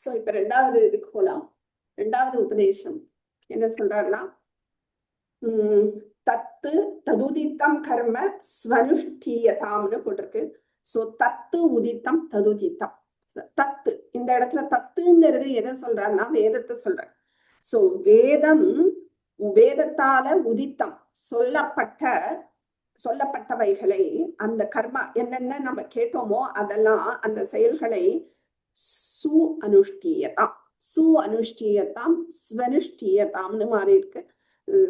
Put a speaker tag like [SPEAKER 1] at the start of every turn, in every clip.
[SPEAKER 1] So இப்ப ரெண்டாவது இதுக்கு போலாம். ரெண்டாவது உபதேசம் என்ன சொல்றாருன்னா, தத்து ததுதித்தம் கர்ம ஸ்வனுஷ்டீயதாம்னு போட்டிருக்கு. சோ தத்து உதித்தம் ததுதித்தம். தத்து இந்த இடத்துல தத்துங்கிறது எதை சொல்றாருன்னா வேதத்தை சொல்ற. சோ வேதம் வேதத்தால உதித்தம் சொல்லப்பட்டவைகளை அந்த கர்மா என்னென்ன நம்ம கேட்டோமோ அதெல்லாம் அந்த செயல்களை சு அனுஷ்டீயதாம் அனுஷ்டீயதாம் ஸ்வனுஷ்டீயதாம்னு மாறி இருக்கு,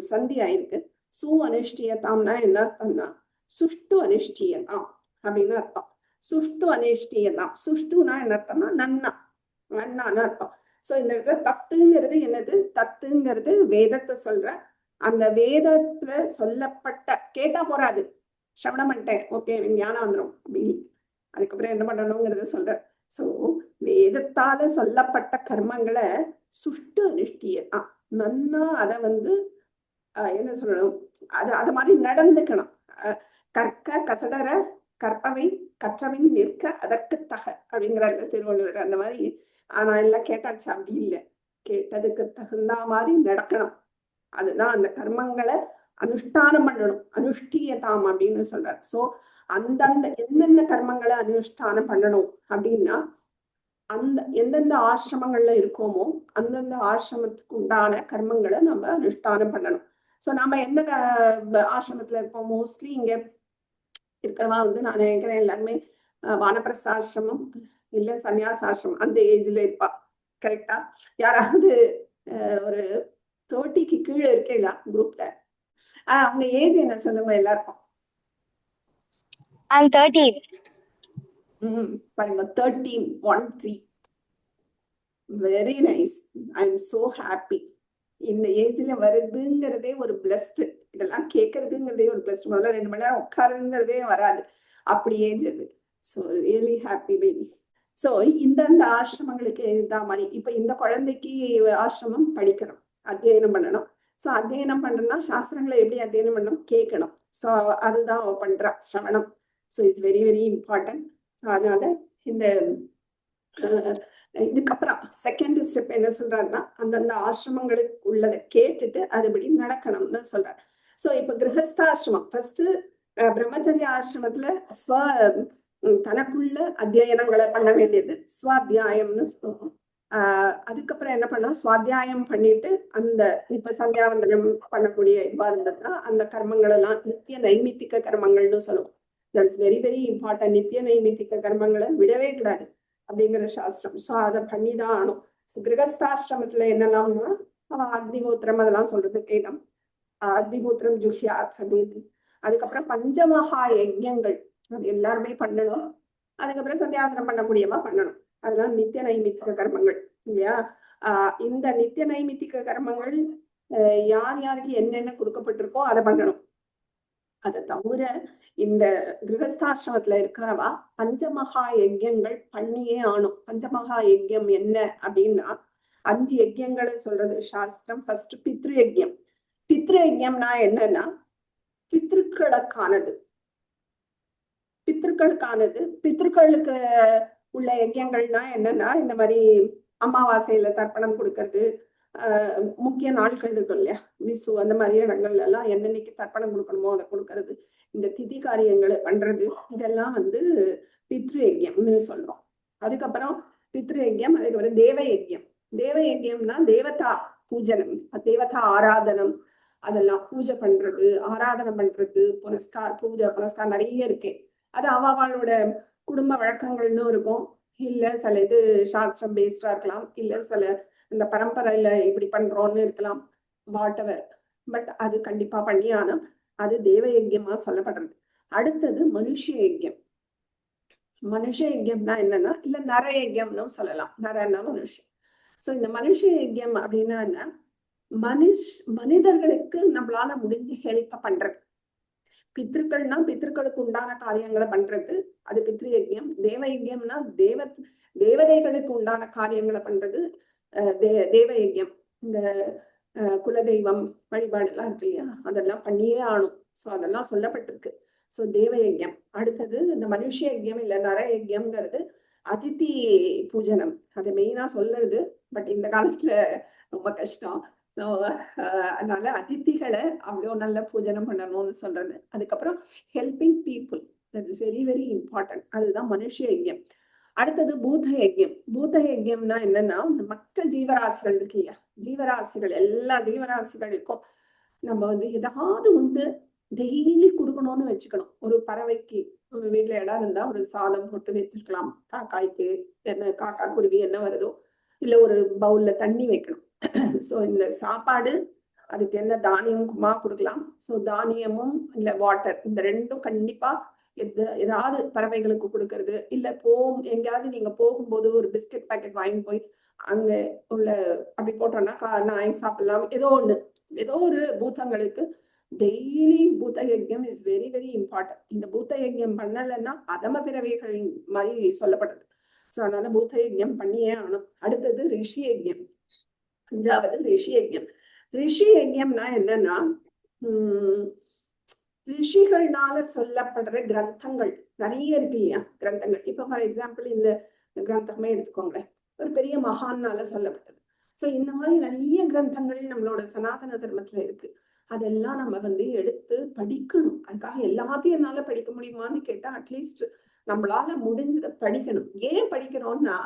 [SPEAKER 1] சந்தி ஆயிருக்கு. சு அனுஷ்டீயதாம்னா என்ன அர்த்தம்னா சுஷ்டு அனுஷ்டீயதாம் அப்படின்னு அர்த்தம். சுஷ்டு அனுஷ்டீயதாம், சுஷ்டுனா என்ன அர்த்தம்னா நன்னா நன்னான்னு அர்த்தம். சோ இந்த இடத்துல தத்துங்கிறது என்னது? தத்துங்கிறது வேதத்தை சொல்ற. அந்த வேதத்துல சொல்லப்பட்ட கேட்டா போறாது, சிரவணம் பண்ணிட்டேன் ஓகே ஞானம் வந்துடும் அப்படின்னு, அதுக்கப்புறம் என்ன பண்ணணுங்கிறத சொல்ற. சோ வேதத்தால சொல்லப்பட்ட கர்மங்களை சுஷ்டு அனுஷ்டியதான் நன்னா அதை என்ன சொல்லணும், அது மாதிரி நடந்துக்கணும். கற்க கசடர கற்பவை கற்றவின் நிற்க அதற்கு தக அப்படிங்கிறாரு திருவள்ளுவர். அந்த மாதிரி ஆனா எல்லாம் கேட்டாச்சு, அப்படி இல்லை, கேட்டதுக்கு தகுந்த மாதிரி நடக்கணும். அதுதான் அந்த கர்மங்களை அனுஷ்டானம் பண்ணணும், அனுஷ்டியதாம் அப்படின்னு சொல்றாரு. சோ அந்தந்த என்னென்ன கர்மங்களை அனுஷ்டானம் பண்ணணும் அப்படின்னா அந்த எந்தெந்த ஆசிரமங்கள்ல இருக்கோமோ அந்தந்த ஆசிரமத்துக்கு உண்டான கர்மங்களை நம்ம அனுஷ்டானம் பண்ணணும். சோ நம்ம என்ன ஆசிரமத்துல இருக்கோம், மோஸ்ட்லி இங்க இருக்கிறவா நான் நினைக்கிறேன் எல்லாருமே வானப்பிரஸ்தாசிரமம் இல்ல சன்னியாசாசிரமம் அந்த ஏஜ்ல இருப்பா. கரெக்டா? யாராவது ஒரு 30க்கு கீழே இருக்கீங்களா குரூப்ல? அவங்க ஏஜ் என்ன சொல்லுங்க எல்லாருக்கும். பாருங்க 13 very nice. I am so happy. இந்த ஏஜ்ல வருதுங்கிறதே ஒரு பிளஸ்ட். இதெல்லாம் கேட்கறதுங்கிறதே ஒரு பிளஸ்ட். முதல்ல 2 மணி நேரம் உட்காருங்கிறதே வராது, அப்படி ஏஜ் அது. So really happy baby. So இந்த ஆசிரமங்களுக்கு இந்த மாதிரி இப்ப இந்த குழந்தைக்கு ஆசிரமம் படிக்கணும், அத்தியனம் பண்ணணும். ஸோ அத்தியனம் பண்ணணும்னா சாஸ்திரங்களை எப்படி அத்தியனம் பண்ணணும், கேட்கணும். ஸோ அதுதான் அவ பண்றா, சிரவணம். So it's very very important. அதனால இந்த இதுக்கப்புறம் செகண்ட் ஸ்டெப் என்ன சொல்றாருன்னா அந்தந்த ஆசிரமங்களுக்கு உள்ளதை கேட்டுட்டு அதுபடி நடக்கணும்னு சொல்றாரு. ஸோ இப்ப கிரகஸ்தாசிரமம் ஃபர்ஸ்ட் பிரம்மச்சரிய ஆசிரமத்துல தனக்குள்ள அத்தியனங்களை பண்ண வேண்டியது ஸ்வாத்தியாயம்னு சொல்லுவோம். அதுக்கப்புறம் என்ன பண்ணலாம், சுவாத்தியாயம் பண்ணிட்டு அந்த இப்ப சந்தியாவந்தனம் பண்ணக்கூடிய இதுவா இருந்ததுன்னா அந்த கர்மங்கள் எல்லாம் நித்திய நைமித்திக கர்மங்கள்னு சொல்லுவோம். That's very very important. நித்திய நைமித்திக கர்மங்களை விடவே கூடாது அப்படிங்கிற சாஸ்திரம். ஸோ அதை பண்ணிதான் ஆனும். கிரகஸ்தாசிரமத்துல என்னெல்லாம்னா அக்னிகோத்திரம் அதெல்லாம் சொல்றது வேதம். அக்னிகோத்திரம் ஜுஹ்யாத் அப்படின்னு. அதுக்கப்புறம் பஞ்சமகா யஜ்யங்கள் அது எல்லாருமே பண்ணணும். அதுக்கப்புறம் சந்தியாவந்தனம் பண்ணக்கூடியவா பண்ணணும். அதெல்லாம் நித்திய நைமித்திக கர்மங்கள் இல்லையா? இந்த நித்திய நைமித்திக கர்மங்கள் யார் யாருக்கு என்னென்ன கொடுக்கப்பட்டிருக்கோ அதை பண்ணணும். அதை தவிர இந்த கிரகஸ்தாசிரமத்துல இருக்கிறவா பஞ்சமகா யஜ்யங்கள் பண்ணியே ஆனும். பஞ்சமகா யஜ்யம் என்ன அப்படின்னா 5 யஜ்யங்களை சொல்றது சாஸ்திரம். ஃபர்ஸ்ட் பித்ரு யஜ்யம். பித்ரு யஜ்யம்னா என்னன்னா பித்ருக்களுக்கானது. பித்ருக்களுக்கு உள்ள யஜ்யங்கள்னா என்னன்னா இந்த மாதிரி அமாவாசையில தர்ப்பணம் கொடுக்கறது, முக்கிய நாட்கள் இருக்கும் இல்லையா, விசு அந்த மாதிரி இடங்கள்ல எல்லாம் என்னன்னைக்கு தர்ப்பணம் கொடுக்கணுமோ அதை கொடுக்கறது, இந்த திதி காரியங்களை பண்றது, இதெல்லாம் பித்ரு யஜ்யம்னு சொல்றோம். அதுக்கப்புறம் பித்ரு யஜ்யம். அதுக்கப்புறம் தேவ யஜ்யம். தேவ யஜ்யம்னா தேவதா பூஜனம், தேவதா ஆராதனம், அதெல்லாம் பூஜை பண்றது, ஆராதனை பண்றது, பூஜை புனஸ்கார் நிறைய இருக்கு. அது அவளோட குடும்ப வழக்கங்கள்னு இருக்கும். இல்ல சில இது சாஸ்திரம் பேஸ்டா இருக்கலாம், இல்ல சில இந்த பரம்பரையில இப்படி பண்றோம்னு இருக்கலாம், வாட் எவர். பட் அது கண்டிப்பா பண்ணியானா அது தேவ யஜ்யமா சொல்லப்படுறது. அடுத்தது மனுஷ யஜ்யம். மனுஷ யஜ்யம்னா என்னன்னா இல்ல நர யஜ்யம்னு சொல்லலாம். நரன்னா மனுஷன். சோ இந்த மனுஷ யஜ்யம் அப்படின்னா என்ன, மனிதர்களுக்கு நம்மளால முடிஞ்சு ஹெல்ப் பண்றது. பித்ருக்கள்னா பித்ருக்களுக்கு உண்டான காரியங்களை பண்றது, அது பித்ரு யஜ்யம். தேவ யஜ்யம்னா தேவதைகளுக்கு உண்டான காரியங்களை பண்றது தேவ யஜ்யம். இந்த குலதெய்வம் வழிபாடு எல்லாம் இருக்கு இல்லையா, அதெல்லாம் பண்ணியே ஆனும். ஸோ அதெல்லாம் சொல்லப்பட்டிருக்கு. ஸோ தேவ யஜ்யம். அடுத்தது இந்த மனுஷ யஜ்யம் இல்ல நர யஜ்யம்ங்கிறது அதிதி பூஜனம் அது மெயினா சொல்றது. பட் இந்த காலத்துல ரொம்ப கஷ்டம். ஸோ அதனால அதிதிகளை அவ்வளோ நல்ல பூஜனம் பண்ணணும்னு சொல்றது. அதுக்கப்புறம் helping people, that is very very important. அதுதான் மனுஷ யஜ்யம். அடுத்தது பூத யஜ்யம். பூத யஜ்யம்னா என்னன்னா, மற்ற ஜீவராசிகள் இருக்கு இல்லையா, ஜீவராசிகள் எல்லா ஜீவராசிகளுக்கும் நம்ம வந்து ஏதாவது உண்டு டெய்லி கொடுக்கணும்னு வச்சுக்கணும். ஒரு பறவைக்கு ஒரு வீட்டுல இடம் இருந்தா ஒரு சாதம் போட்டு வச்சிருக்கலாம். காக்காய்க்கு என்ன, காக்கா குருவி என்ன வருதோ, இல்ல ஒரு பவுல்ல தண்ணி வைக்கணும். ஸோ இந்த சாப்பாடு, அதுக்கு என்ன தானியமா கொடுக்கலாம். ஸோ தானியமும் இல்ல வாட்டர், இந்த ரெண்டும் கண்டிப்பா ஏதாவது பறவைகளுக்கு கொடுக்கறது. இல்ல எங்கேயாவது நீங்க போகும்போது ஒரு பிஸ்கட் பாக்கெட் வாங்கி போய் அங்க உள்ள அப்படி போட்டோம்னா நாய் சாப்பிடலாம். ஏதோ ஒரு பூதங்களுக்கு டெய்லி பூத யஜ்யம் இஸ் வெரி வெரி இம்பார்ட்டன்ட். இந்த பூத யஜ்யம் பண்ணலைன்னா அதம பிறவைகள் மாதிரி சொல்லப்படுறது. ஸோ அதனால பூத யஜ்யம் பண்ணியே ஆகணும். அடுத்தது ரிஷி யஜ்யம். 5வது ரிஷி யஜ்யம். ரிஷி யஜ்யம்னா என்னன்னா, ரிஷிகள்னால சொல்லப்படுற கிரந்தங்கள் நிறைய இருக்கு இல்லையா, கிரந்தங்கள். இப்ப ஃபார் எக்ஸாம்பிள் இந்த கிரந்தமே எடுத்துக்கோங்களேன், ஒரு பெரிய மகான்னால சொல்லப்பட்டது. ஸோ இந்த மாதிரி நிறைய கிரந்தங்கள் நம்மளோட சனாதன தர்மத்துல இருக்கு. அதெல்லாம் நம்ம வந்து எடுத்து படிக்கணும். அதுக்காக எல்லாத்தையும் என்னால படிக்க முடியுமான்னு கேட்டா, அட்லீஸ்ட் நம்மளால முடிஞ்சதை படிக்கணும். ஏன் படிக்கணும்னா,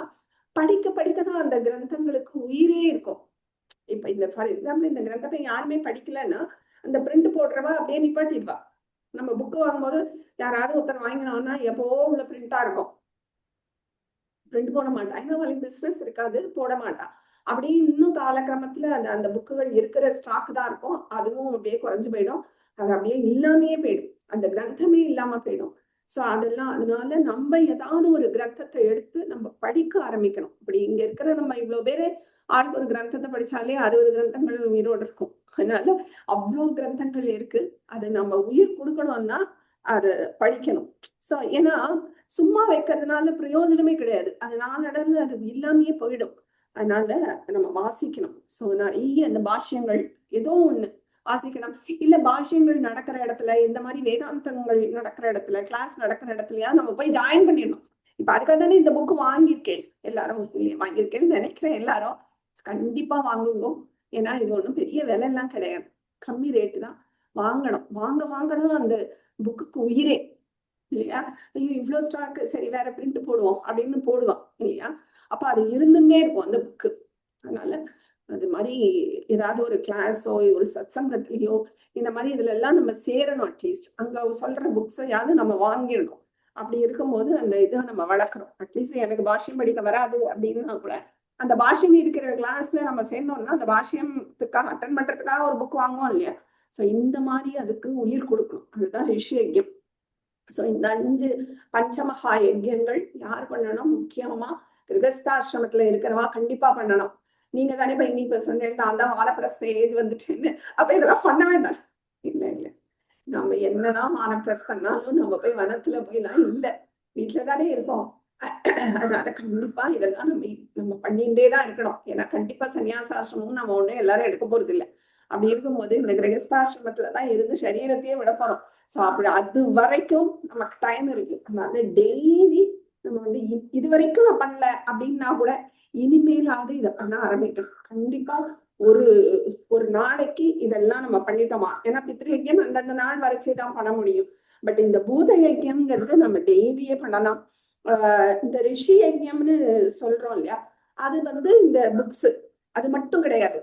[SPEAKER 1] படிக்க படிக்கதான் அந்த கிரந்தங்களுக்கு உயிரே இருக்கும். இப்ப இந்த ஃபார் எக்ஸாம்பிள் இந்த கிரந்தத்தை யாருமே படிக்கலன்னா அந்த பிரிண்ட் போடுறவா அப்படியே நிப்பாட்டிடுவா. நம்ம புக்கு வாங்கும்போது யாராவது ஒருத்தர் வாங்கினோம்னா எப்போ உள்ள பிரிண்டா இருக்கும், பிரிண்ட் போட மாட்டா. ஏன்னா அவளுக்கு பிசினஸ் இருக்காது, போட மாட்டா. அப்படியே இன்னும் காலக்கிரமத்துல அந்த புக்குகள் இருக்கிற ஸ்டாக் தான் இருக்கும், அதுவும் அப்படியே குறைஞ்சு போயிடும். அது அப்படியே இல்லாமையே போயிடும், அந்த கிரந்தமே இல்லாம போயிடும். ஸோ அதெல்லாம் அதனால நம்ம ஏதாவது ஒரு கிரந்தத்தை எடுத்து நம்ம படிக்க ஆரம்பிக்கணும். இப்படி இங்க இருக்கிற நம்ம இவ்வளவு பேரு ஆளுக்கு ஒரு கிரந்தத்தை படிச்சாலே 60 கிரந்தங்கள் உயிரோடு இருக்கும். அதனால அவ்வளோ கிரந்தங்கள் இருக்கு. அது நம்ம உயிர் கொடுக்கணும்னா அதை படிக்கணும். ஸோ ஏன்னா சும்மா வைக்கிறதுனால பிரயோஜனமே கிடையாது, அது நாளடைவில் அது இல்லாமையே போயிடும். அதனால நம்ம வாசிக்கணும். ஸோ நிறைய அந்த பாஷ்யங்கள் ஏதோ ஒண்ணு வாசிக்கணும். இல்ல பாஷ்யங்கள் நடக்கிற இடத்துல, இந்த மாதிரி வேதாந்தங்கள் நடக்கிற இடத்துல, கிளாஸ் நடக்கிற இடத்துலயா நம்ம போய் ஜாயின் பண்ணிடணும். இப்ப அதுக்காக தானே இந்த புக்கு வாங்கியிருக்கேன் எல்லாரும், இல்லையா, வாங்கியிருக்கேன்னு நினைக்கிறேன் எல்லாரும். கண்டிப்பா வாங்குங்க. ஏன்னா இது ஒண்ணும் பெரிய விலை எல்லாம் கிடையாது, கம்மி ரேட்டு தான். வாங்கணும். வாங்கதான் அந்த புக்குக்கு உயிரே, இல்லையா. ஐயோ இவ்வளவு ஸ்டாக், சரி வேற பிரிண்ட் போடுவோம் அப்படின்னு போடுவான் இல்லையா. அப்ப அது இருந்துன்னே இருக்கும் அந்த புக்கு. அதனால அது மாதிரி ஏதாவது ஒரு கிளாஸோ ஒரு சத்சங்கத்திலயோ இந்த மாதிரி இதுல எல்லாம் நம்ம சேரணும். அட்லீஸ்ட் அங்க சொல்ற புக்ஸையாவது நம்ம வாங்கிடணும். அப்படி இருக்கும்போது அந்த இதை நம்ம வளர்க்குறோம். அட்லீஸ்ட் எனக்கு பாஷ்யம் படிக்க வராது அப்படின்னா கூட அந்த பாஷ்யம் இருக்கிற கிளாஸ்ல நம்ம சேர்ந்தோம்னா அந்த பாஷ்யத்துக்காக அட்டன் பண்றதுக்காக ஒரு புக் வாங்குவோம் இல்லையா. ஸோ இந்த மாதிரி அதுக்கு உயிர் கொடுக்கணும். அதுதான் ரிஷி யஜ்யம். ஸோ இந்த 5 பஞ்சமகா யஜ்யங்கள் யார் பண்ணணும்? முக்கியமா கிரகஸ்தாசிரமத்துல இருக்கிறவா கண்டிப்பா பண்ணணும். நீங்க தானே இப்ப சொன்னேன் நான் தான் வானப்பிரஸ்த ஏஜ் வந்துட்டேன்னு, அப்ப இதெல்லாம் பண்ண வேண்டாம். இல்ல நம்ம என்னதான் வானப்பிரஸ்தனாலும் நம்ம போய் வனத்துல போய்லாம் இல்ல, வீட்டுலதானே இருக்கோம். அதனால கண்டிப்பா இதெல்லாம் நம்ம பண்ணிட்டே தான் இருக்கணும். ஏன்னா கண்டிப்பா சன்னியாசாசிரமும் நம்ம ஒண்ணு எல்லாரும் எடுக்க போறது இல்லை. அப்படி இருக்கும்போது இந்த கிரகஸ்தாசிரமத்துலதான் இருந்து சரீரத்தையே விட போறோம். ஸோ அப்படி அது வரைக்கும் நமக்கு டைம் இருக்கு. அதனால டெய்லி நம்ம வந்து இது வரைக்கும் நான் பண்ணல அப்படின்னா கூட இனிமேலாவது இதை பண்ண ஆரம்பிக்கணும். கண்டிப்பா ஒரு ஒரு நாளைக்கு இதெல்லாம் நம்ம பண்ணிட்டோமா, ஏன்னா பித்ரு யஜ்யம் அந்தந்த நாள் வரைச்சேதான் பண்ண முடியும். பட் இந்த பூத யஜ்யம்ங்கிறது நம்ம டெய்லியே பண்ணலாம். இந்த ரிஷி யஜ்யம்னு சொல்றோம் இல்லையா, அது வந்து இந்த புக்ஸ் அது மட்டும் கிடையாது.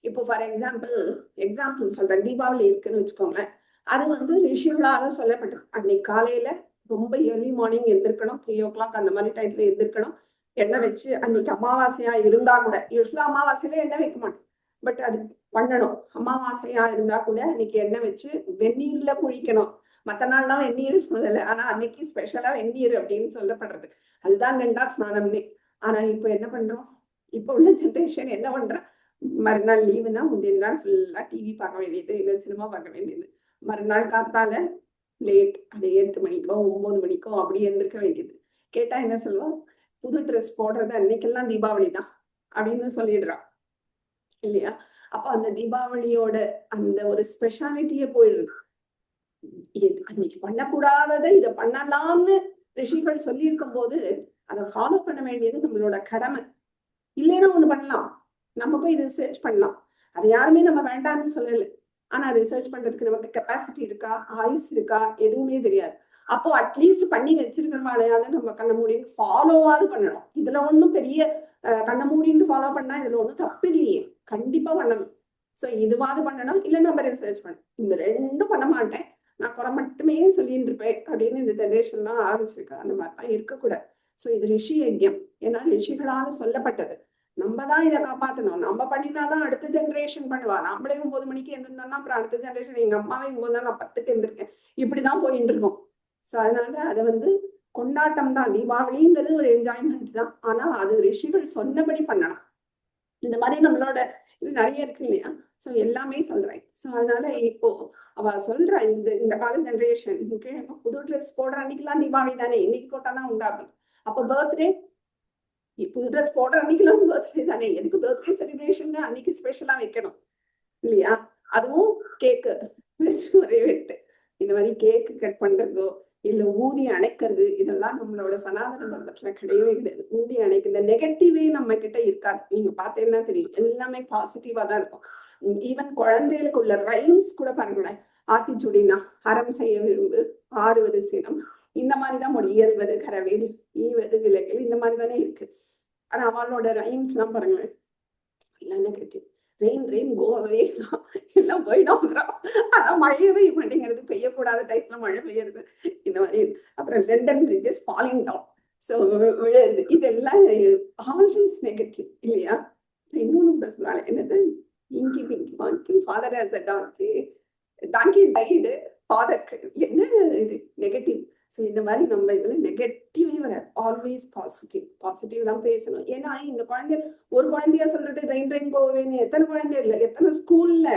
[SPEAKER 1] இப்போ ஃபார் எக்ஸாம்பிள் சொல்றேன், தீபாவளி இருக்குன்னு வச்சுக்கோங்களேன். அது வந்து ரிஷிகளால சொல்லப்பட்டது. அன்னைக்கு காலையில ரொம்ப ஏர்லி மார்னிங் எந்திருக்கணும், 3 o'clock அந்த மாதிரி டைம்ல எந்திருக்கணும். எண்ணெய் வச்சு, அன்னைக்கு அமாவாசையா இருந்தா கூட, யூஸ்வலா அமாவாசையில எண்ணெய் வைக்க மாட்டோம், பட் அது பண்ணணும். அமாவாசையா இருந்தா கூட அன்னைக்கு எண்ணெய் வச்சு வெந்நீர்ல குளிக்கணும். மற்ற நாள்லாம் வெந்நீர் சொல்லலை, ஆனா அன்னைக்கு ஸ்பெஷலா வெந்நீர் அப்படின்னு சொல்லப்படுறது. அதுதான் கங்கா ஸ்நானம்னே. ஆனா இப்ப என்ன பண்றோம், இப்ப உள்ள ஜென்ரேஷன் என்ன பண்றோம், மறுநாள் லீவுனா முந்தின நாள் ஃபுல்லா டிவி பார்க்க வேண்டியது, இல்லை சினிமா பார்க்க வேண்டியது. மறுநாள் காத்தால லேட், அது 8 மணிக்கோ 9 மணிக்கோ அப்படி எழுந்திருக்க வேண்டியது. கேட்டா என்ன சொல்லுவோம், புது ட்ரெஸ் போடுறது அன்னைக்கெல்லாம் தீபாவளி தான் அப்படின்னு சொல்லிடுறான் இல்லையா. அப்ப அந்த தீபாவளியோட அந்த ஒரு ஸ்பெஷாலிட்டியே போயிடுது. அன்னைக்கு பண்ணக்கூடாததை இதை பண்ணலாம்னு ரிஷிகள் சொல்லி இருக்கும் போது அதை ஃபாலோ பண்ண வேண்டியது நம்மளோட கடமை. இல்லைன்னா ஒண்ணு பண்ணலாம், நம்ம போய் ரிசர்ச் பண்ணலாம். அது யாருமே நம்ம வேண்டாம்னு சொல்லல. ஆனா ரிசர்ச் பண்றதுக்கு நமக்கு கெப்பாசிட்டி இருக்கா, ஆயுஸ் இருக்கா, எதுவுமே தெரியாது. அப்போ அட்லீஸ்ட் பண்ணி வச்சிருக்கிறவாளையாவது நம்ம கண்ண மூடின்னு ஃபாலோவாது பண்ணணும். இதுல ஒண்ணும் பெரிய கண்ண மூடின்னு ஃபாலோ பண்ணா இதுல ஒண்ணும் தப்பு இல்லையே, கண்டிப்பா பண்ணணும். சோ இதுவாது பண்ணணும், இல்ல நம்ம ரிசர்ச் பண்ணணும். இந்த ரெண்டும் பண்ண மாட்டேன், நான் குறை மட்டுமே சொல்லிட்டு இருப்பேன் அப்படின்னு இந்த ஜெனரேஷன்லாம் ஆரம்பிச்சிருக்கேன். அந்த மாதிரிலாம் இருக்கக்கூடாது. சோ இது ரிஷி யஜ்யம். ஏன்னா ரிஷிகளால சொல்லப்பட்டது. நம்ம தான் இதை காப்பாற்றணும். நம்ம பண்ணினாதான் அடுத்த ஜென்ரேஷன் பண்ணுவா. நம்மளே 9 மணிக்கு எழுந்திருந்தோம்னா அப்புறம் அடுத்த ஜென்ரேஷன், எங்க அம்மாவே 9 தான், நான் 10க்கு எழுந்திருக்கேன், இப்படிதான் போயிட்டு இருக்கோம். சோ அதனால அதை வந்து கொண்டாட்டம் தான். தீபாவளிங்கிறது ஒரு என்ஜாய்மெண்ட் தான். ஆனா அது ரிஷிகள் சொன்னபடி பண்ணணும். இந்த மாதிரி நம்மளோட இது நிறைய இருக்கு இல்லையா. சோ எல்லாமே சொல்றேன். சோ அதனால இப்போ அவ சொல்ற இந்த கால ஜென்ரேஷன் புது ட்ரெஸ் போடுற அன்னைக்கெல்லாம் தீபாவளி தானே, இன்னைக்கு போட்டாதான் உண்டா அப்படி. அப்ப பர்த்டே, புது ட்ரெஸ் போடுற அன்னைக்கெல்லாம் பர்த்டே தானே, எதுக்கு பர்த்டே செலிப்ரேஷன் அன்னைக்கு ஸ்பெஷலா வைக்கணும் இல்லையா. அதுவும் கேக்கு ஒரே வெட்டு, இந்த மாதிரி கேக்கு கட் பண்றதோ இல்ல ஊதி அணைக்கிறது, இதெல்லாம் நம்மளோட சனாதன தர்மத்துல கிடையவே கிடையாது. ஊதி அணைக்கு இந்த நெகட்டிவே நம்ம கிட்ட இருக்காது. நீங்க பார்த்தீங்கன்னா தெரியும், எல்லாமே பாசிட்டிவா தான் இருக்கும். ஈவன் குழந்தைகளுக்கு உள்ள ரைம்ஸ் கூட பாருங்களேன். ஆத்திச்சுடினா அறம் செய்ய விரும்பு, ஆறுவது சினம், இந்த மாதிரிதான் முடியும். இயல்வது கரவேல், ஈவது விலகல், இந்த மாதிரி தானே இருக்கு. ஆனா அவளோட ரைம்ஸ் எல்லாம் பாருங்களேன், எல்லாம் நெகட்டிவ். ரெயின் ரெயின் கோவே எல்லாம் போயிடும். அதான் மழையவே மாட்டேங்கிறது, பெய்யக்கூடாத டைப்ல மழை பெய்யுறது, இந்த மாதிரி. அப்புறம் London bridges falling down, so விழுது, இதெல்லாம் ஆல்வேஸ் நெகட்டிவ் இல்லையா. இன்னொன்னு கூட சொல்லுவாங்க, என்னது, இங்கி பிங்கி வாங்கி father as a donkey, donkey died father, என்ன இது நெகட்டிவ். ஸோ இந்த மாதிரி நம்ம இதுல நெகட்டிவே வராது, ஆல்வேஸ் பாசிட்டிவ். பாசிட்டிவ் தான் பேசணும். ஏன்னா இந்த குழந்தை ஒரு குழந்தையா சொல்றது ரெயின் ரெயின் கோவேன்னு எத்தனை குழந்தை இல்லை, எத்தனை ஸ்கூல்ல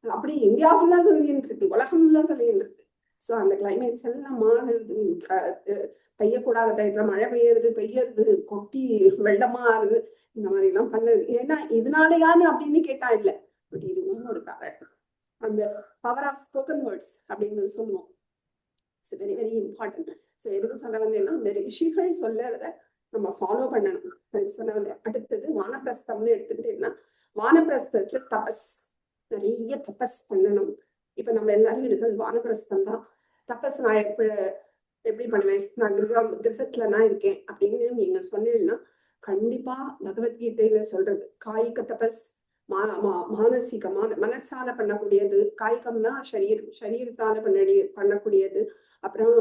[SPEAKER 1] அப்படி இந்தியா ஃபுல்லா சொல்லிட்டு இருக்கு, உலகம் ஃபுல்லா சொல்லிட்டு இருக்கு. ஸோ அந்த கிளைமேட்ஸ் எல்லாம் மாறுது, பெய்யக்கூடாத டயத்துல மழை பெய்யறது கொட்டி வெள்ளமா ஆறுது, இந்த மாதிரி எல்லாம் பண்ணுது. ஏன்னா இதனாலயான்னு அப்படின்னு கேட்டா இல்லை, பட் இதுவும் ஒரு காரணம். அந்த பவர் ஆஃப் ஸ்போக்கன் வேர்ட்ஸ் அப்படின்னு சொல்லுவோம். It's very very important. So எதுக்கு சொல்ல வந்தேன்னா, இந்த ரிஷிகள் சொல்லறத நம்ம ஃபாலோ பண்ணணும். அது சொல்ல வந்தேன். அடுத்தது வானப்பிரஸ்தம்னு எடுத்துக்கிட்டீங்கன்னா, வானப்பிரஸ்தத்துல தபஸ், நிறைய தபஸ் பண்ணணும். இப்ப நம்ம எல்லாரும் இருக்கிறது வானப்பிரஸ்தம் தான். தபஸ் நான் எப்படி பண்ணுவேன், நான் கிரகத்துல நான் இருக்கேன் அப்படின்னு நீங்க சொன்னீங்கன்னா, கண்டிப்பா பகவத்கீதையில சொல்றது காய்க தபஸ், மானசீகமான மனசால பண்ணக்கூடியது, காய்கம்னா சரீரத்தால பண்ணக்கூடியது, அப்புறம்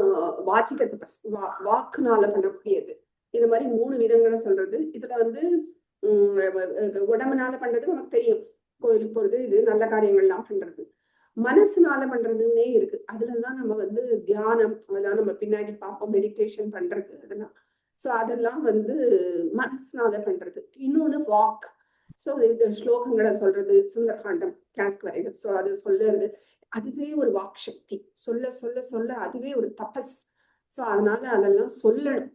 [SPEAKER 1] வாச்சிக தபஸ் வாக்குனால பண்ணக்கூடியது. இந்த மாதிரி 3 விதங்களை சொல்றது. இதுல வந்து உடம்புனால பண்றது நமக்கு தெரியும், கோயிலுக்கு போறது, இது நல்ல காரியங்கள்லாம் பண்றது. மனசுனால பண்றதுன்னே இருக்கு, அதுலதான் நம்ம வந்து தியானம், அதெல்லாம் நம்ம பின்னாடி பார்ப்போம், மெடிடேஷன் பண்றது அதெல்லாம். ஸோ அதெல்லாம் வந்து மனசுனால பண்றது. இன்னொன்னு வாக், ஸோ இந்த ஸ்லோகங்களை சொல்றது, சுந்தரகாண்டம் கிளாஸ்க்கு வரைக்கும் ஸோ அது சொல்லுறது, அதுவே ஒரு வாக் சக்தி. சொல்ல சொல்ல சொல்ல அதுவே ஒரு தபஸ். ஸோ அதனால அதெல்லாம் சொல்லணும்.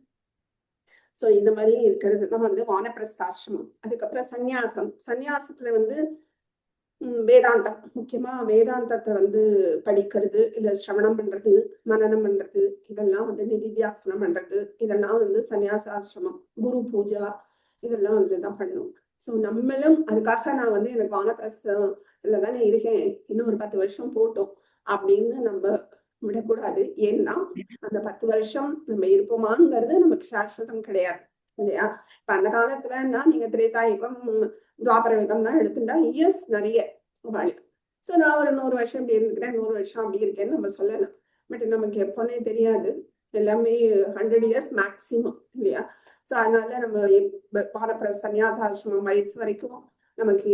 [SPEAKER 1] ஸோ இந்த மாதிரி இருக்கிறது தான் வந்து வானப்பிரஸ்தாசிரமம். அதுக்கப்புறம் சந்நியாசம். சந்நியாசத்துல வந்து வேதாந்தம், முக்கியமா வேதாந்தத்தை வந்து படிக்கிறது, இல்ல சிரவணம் பண்றது, மனனம் பண்றது, இதெல்லாம் வந்து நிதித்தியாசனம் பண்றது, இதெல்லாம் வந்து சந்நியாசாசிரமம். குரு பூஜா, இதெல்லாம் வந்துதான் பண்ணணும். ஸோ நம்மளும் அதுக்காக நான் வந்து எனக்கு வானப்பிரஸ்தம் இல்லதானே இருக்கேன், இன்னும் ஒரு 10 வருஷம் போட்டோம் அப்படின்னு நம்ம விடக்கூடாது. ஏன்னா அந்த 10 வருஷம் நம்ம இருப்போமாங்கிறது நமக்கு சாஸ்வதம் கிடையாது இல்லையா. இப்ப அந்த காலத்துலன்னா நீங்க திரேதாயுகம் துவாபர யுகம்லாம் எடுத்துட்டா இயர்ஸ் நிறைய வாழ்க்கை. ஸோ நான் ஒரு 100 வருஷம் இப்படி இருந்துக்கிறேன், 100 வருஷம் அப்படி இருக்கேன்னு நம்ம சொல்லலாம். பட் நமக்கு எப்போனே தெரியாது, எல்லாமே 100 years மேக்சிமம் இல்லையா. ஸோ அதனால நம்ம பாரப்பர சன்னியாசாசிரமம் வயசு வரைக்கும் நமக்கு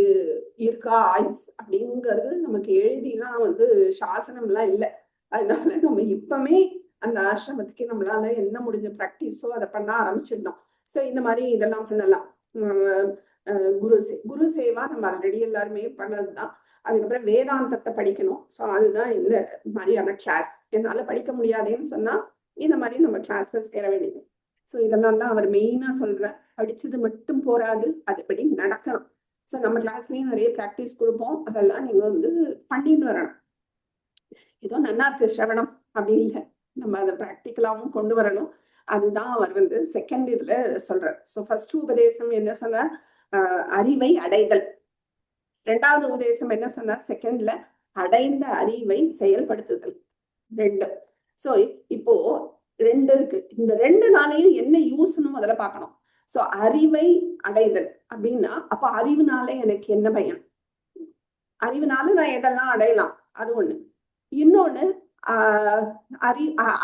[SPEAKER 1] இருக்கா ஆயுஸ் அப்படிங்கிறது நமக்கு எழுதிலாம் வந்து சாசனம்லாம் இல்லை. அதனால நம்ம இப்பமே அந்த ஆசிரமத்துக்கு நம்மளால என்ன முடிஞ்ச ப்ராக்டிஸோ அதை பண்ண ஆரம்பிச்சிடணும். ஸோ இந்த மாதிரி இதெல்லாம் பண்ணலாம். குரு சேவா நம்ம ஆல்ரெடி எல்லாருமே பண்ணதுதான். அதுக்கப்புறம் வேதாந்தத்தை படிக்கணும். ஸோ அதுதான் இந்த மாதிரியான கிளாஸ். என்னால படிக்க முடியாதேன்னு சொன்னா இந்த மாதிரி நம்ம கிளாஸ்ல சேர வேண்டியது. ஸோ இதெல்லாம் தான் அவர் மெயினா சொல்ற. படிச்சது மட்டும் போராது, அதுபடி நடக்கணும். ஸோ நம்ம கிளாஸ்லயும் நிறைய ப்ராக்டிஸ் கொடுப்போம், அதெல்லாம் நீங்க வந்து பண்ணிட்டு வரணும். ஏதோ நல்லா இருக்கு சிரவணம் அப்படி இல்லை, நம்ம அதை ப்ராக்டிக்கலாவும் கொண்டு வரணும். அதுதான் அவர் வந்து செகண்ட் இதுல சொல்றார். ஸோ ஃபர்ஸ்ட் உபதேசம் என்ன சொன்னார்? அறிவை அடைதல். ரெண்டாவது உபதேசம் என்ன சொன்னார்? செகண்ட்ல அடைந்த அறிவை செயல்படுத்துதல். ரெண்டு. ஸோ இப்போ ரெண்டு இருக்கு. இந்த ரெண்டு நாளையும் என்ன யூஸ்ன்னு முதல்ல பார்க்கணும். ஸோ அறிவை அடைதல் அப்படின்னா அப்ப அறிவுனால எனக்கு என்ன பயன்? அறிவுனால நான் எதெல்லாம் அடையலாம், அது ஒண்ணு. இன்னொன்னு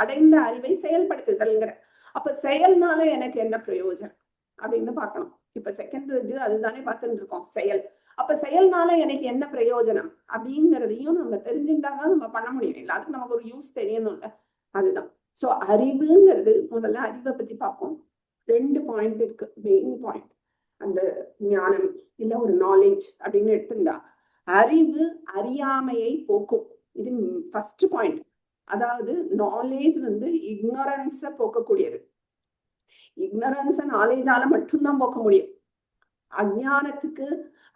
[SPEAKER 1] அடைந்த அறிவை செயல்படுத்துதல்ங்கிற. அப்ப செயல்னால எனக்கு என்ன பிரயோஜனம் அப்படின்னு பார்க்கணும். இப்ப செகண்ட் இது அதுதானே பார்த்துட்டு இருக்கோம், செயல். அப்ப செயல்னால எனக்கு என்ன பிரயோஜனம் அப்படிங்கிறதையும் நம்ம தெரிஞ்சுட்டாதான் நம்ம பண்ண முடியும். இல்லை அதுக்கு நமக்கு ஒரு யூஸ் தெரியணும்ல, அதுதான். ஸோ அறிவுங்கிறது முதல்ல அறிவை பத்தி பார்ப்போம். ரெண்டு பாயிண்ட் இருக்கு, மெயின் பாயிண்ட். அந்த ஞானம் இல்ல ஒரு நாலேஜ் அப்படின்னு எடுத்துட்டா அறிவு அறியாமையை போக்கும். இது ஃபர்ஸ்ட் பாயிண்ட். அதாவது நாலேஜ் வந்து இக்னோரன்ஸ போக்கக்கூடியது. இக்னரன்ஸ நாலேஜால மட்டும்தான் போக்க முடியும்.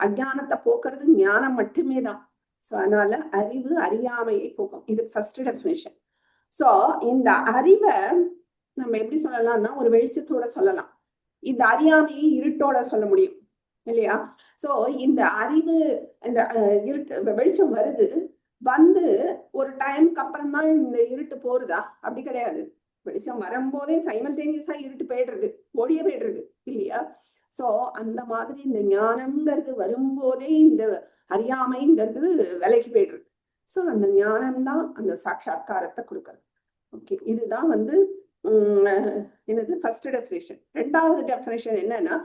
[SPEAKER 1] அஜானத்தை போக்குறது ஞானம் மட்டுமே தான். ஸோ அதனால அறிவு அறியாமையை போக்கும். இது ஃபர்ஸ்ட் டெஃபினிஷன். ஸோ இந்த அறிவை நம்ம எப்படி சொல்லலாம்னா ஒரு வெளிச்சத்தோட சொல்லலாம். இந்த அறியாமையை இருட்டோட சொல்ல முடியும் இல்லையா? ஸோ இந்த அறிவு இந்த இருட்டு வெளிச்சம் வருது, வந்து ஒரு டைமுக்கு அப்புறம் தான் இந்த இருட்டு போறதா? அப்படி கிடையாது. வெளிச்சம் வரும்போதே சைமல்டேனியஸா இருட்டு போயிடுறது, ஓடியே போயிடுறது இல்லையா? சோ அந்த மாதிரி இந்த ஞானம்ங்கிறது வரும்போதே இந்த அறியாமைங்கிறது விலகி போயிடுறது. ஸோ அந்த ஞானம்தான் அந்த சாட்சாத்காரத்தை கொடுக்கறது. ஓகே, இதுதான் வந்து என்னது ஃபர்ஸ்ட் டெஃபினேஷன். ரெண்டாவது டெஃபினேஷன் என்னன்னா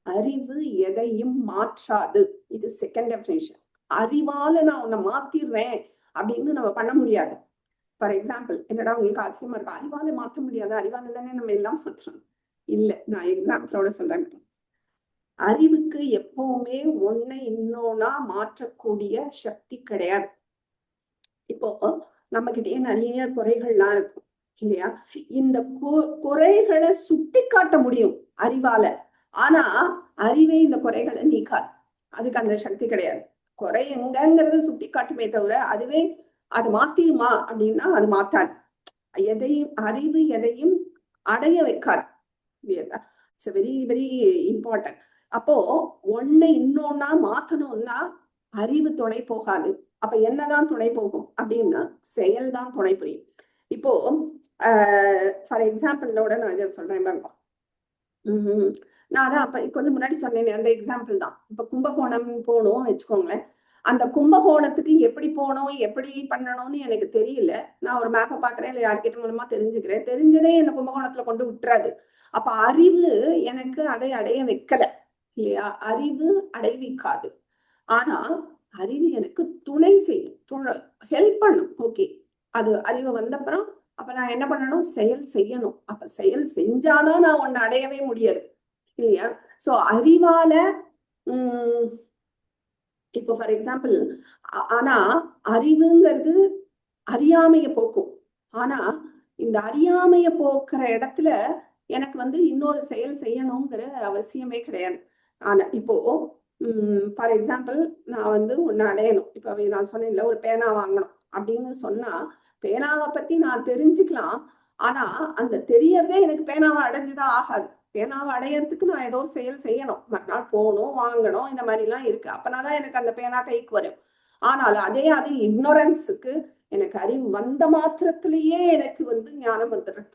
[SPEAKER 1] அறிவு எதையும் மாற்றாது. இது செகண்ட் டெஃபினேஷன். அறிவால நான் உன்னை மாத்திடுறேன் அப்படின்னு நம்ம பண்ண முடியாது. ஃபார் எக்ஸாம்பிள், என்னடா உங்களுக்கு ஆச்சரியமா இருக்கு, அறிவால மாற்ற முடியாது, அறிவால தானே நம்ம எல்லாம் மாற்றோம். இல்ல, நான் எக்ஸாம்பிளோட சொல்றேன். அறிவுக்கு எப்பவுமே ஒன்னை இன்னொன்னா மாற்றக்கூடிய சக்தி கிடையாது. இப்போ நம்ம கிட்டே நிறைய குறைகள்லாம் இருக்கும் இல்லையா? இந்த குறைகளை சுட்டி காட்ட முடியும் அறிவால. ஆனா அறிவே இந்த குறைகளை நீக்காது. அதுக்கு அந்த சக்தி கிடையாது. குறை எங்கிறத சுட்டி காட்டுமே தவிர அதுவே அது மாத்திருமா அப்படின்னா அது மாத்தாது. அறிவு எதையும் அடைய வைக்காது. It's very very important. அப்போ ஒன்னை இன்னொன்னா மாத்தணும்னா அறிவு துணை போகாது. அப்ப என்னதான் துணை போகும் அப்படின்னா செயல்தான் துணை புரியும். இப்போ ஃபார் எக்ஸாம்பிளோட நான் இதை சொல்றேன் பாருங்க. நான் அதான் அப்ப கொஞ்சம் முன்னாடி சொன்னேன் அந்த எக்ஸாம்பிள் தான். இப்ப கும்பகோணம் போகணும் வச்சுக்கோங்களேன். அந்த கும்பகோணத்துக்கு எப்படி போகணும், எப்படி பண்ணணும்னு எனக்கு தெரியல. நான் ஒரு மேப்பை பாக்குறேன், இல்லை யார்கிட்ட மூலமா தெரிஞ்சுக்கிறேன். தெரிஞ்சதே என்ன கும்பகோணத்துல கொண்டு விட்டுறாது. அப்ப அறிவு எனக்கு அதை அடைய வைக்கல இல்லையா? அறிவு அடைவிக்காது. ஆனா அறிவு எனக்கு துணை செய்யும், ஹெல்ப் பண்ணும். ஓகே, அது அறிவு வந்தப்புறம் அப்ப நான் என்ன பண்ணணும்? செயல் செய்யணும். அப்ப செயல் செஞ்சாதான் நான் ஒன்னு அடையவே முடியாது இல்லையா? சோ அறிவால இப்போ ஃபார் எக்ஸாம்பிள், ஆனா அறிவுங்கிறது அறியாமைய போக்கும். ஆனா இந்த அறியாமைய போக்குற இடத்துல எனக்கு வந்து இன்னொரு செயல் செய்யணுங்கிற அவசியமே கிடையாது. ஆனா இப்போ ஃபார் எக்ஸாம்பிள், நான் வந்து ஒன்னு அடையணும். இப்ப நான் சொன்னேன்ல, ஒரு பேனா வாங்கணும் அப்படின்னு சொன்னா பேனாவை பத்தி நான் தெரிஞ்சுக்கலாம். ஆனா அந்த தெரியறதே எனக்கு பேனாவை அடைஞ்சுதான் ஆகாது. பேனாவை அடையறதுக்கு நான் ஏதோ ஒரு செயல் செய்யணும். மறுநாள் போகணும், வாங்கணும், இந்த மாதிரி எல்லாம் இருக்கு. அப்பனாதான் எனக்கு அந்த பேனா கைக்கு வரும். ஆனால் அது இக்னோரன்ஸுக்கு எனக்கு அறிவு வந்த மாத்திரத்திலேயே எனக்கு வந்து ஞானம் வந்துடுறது.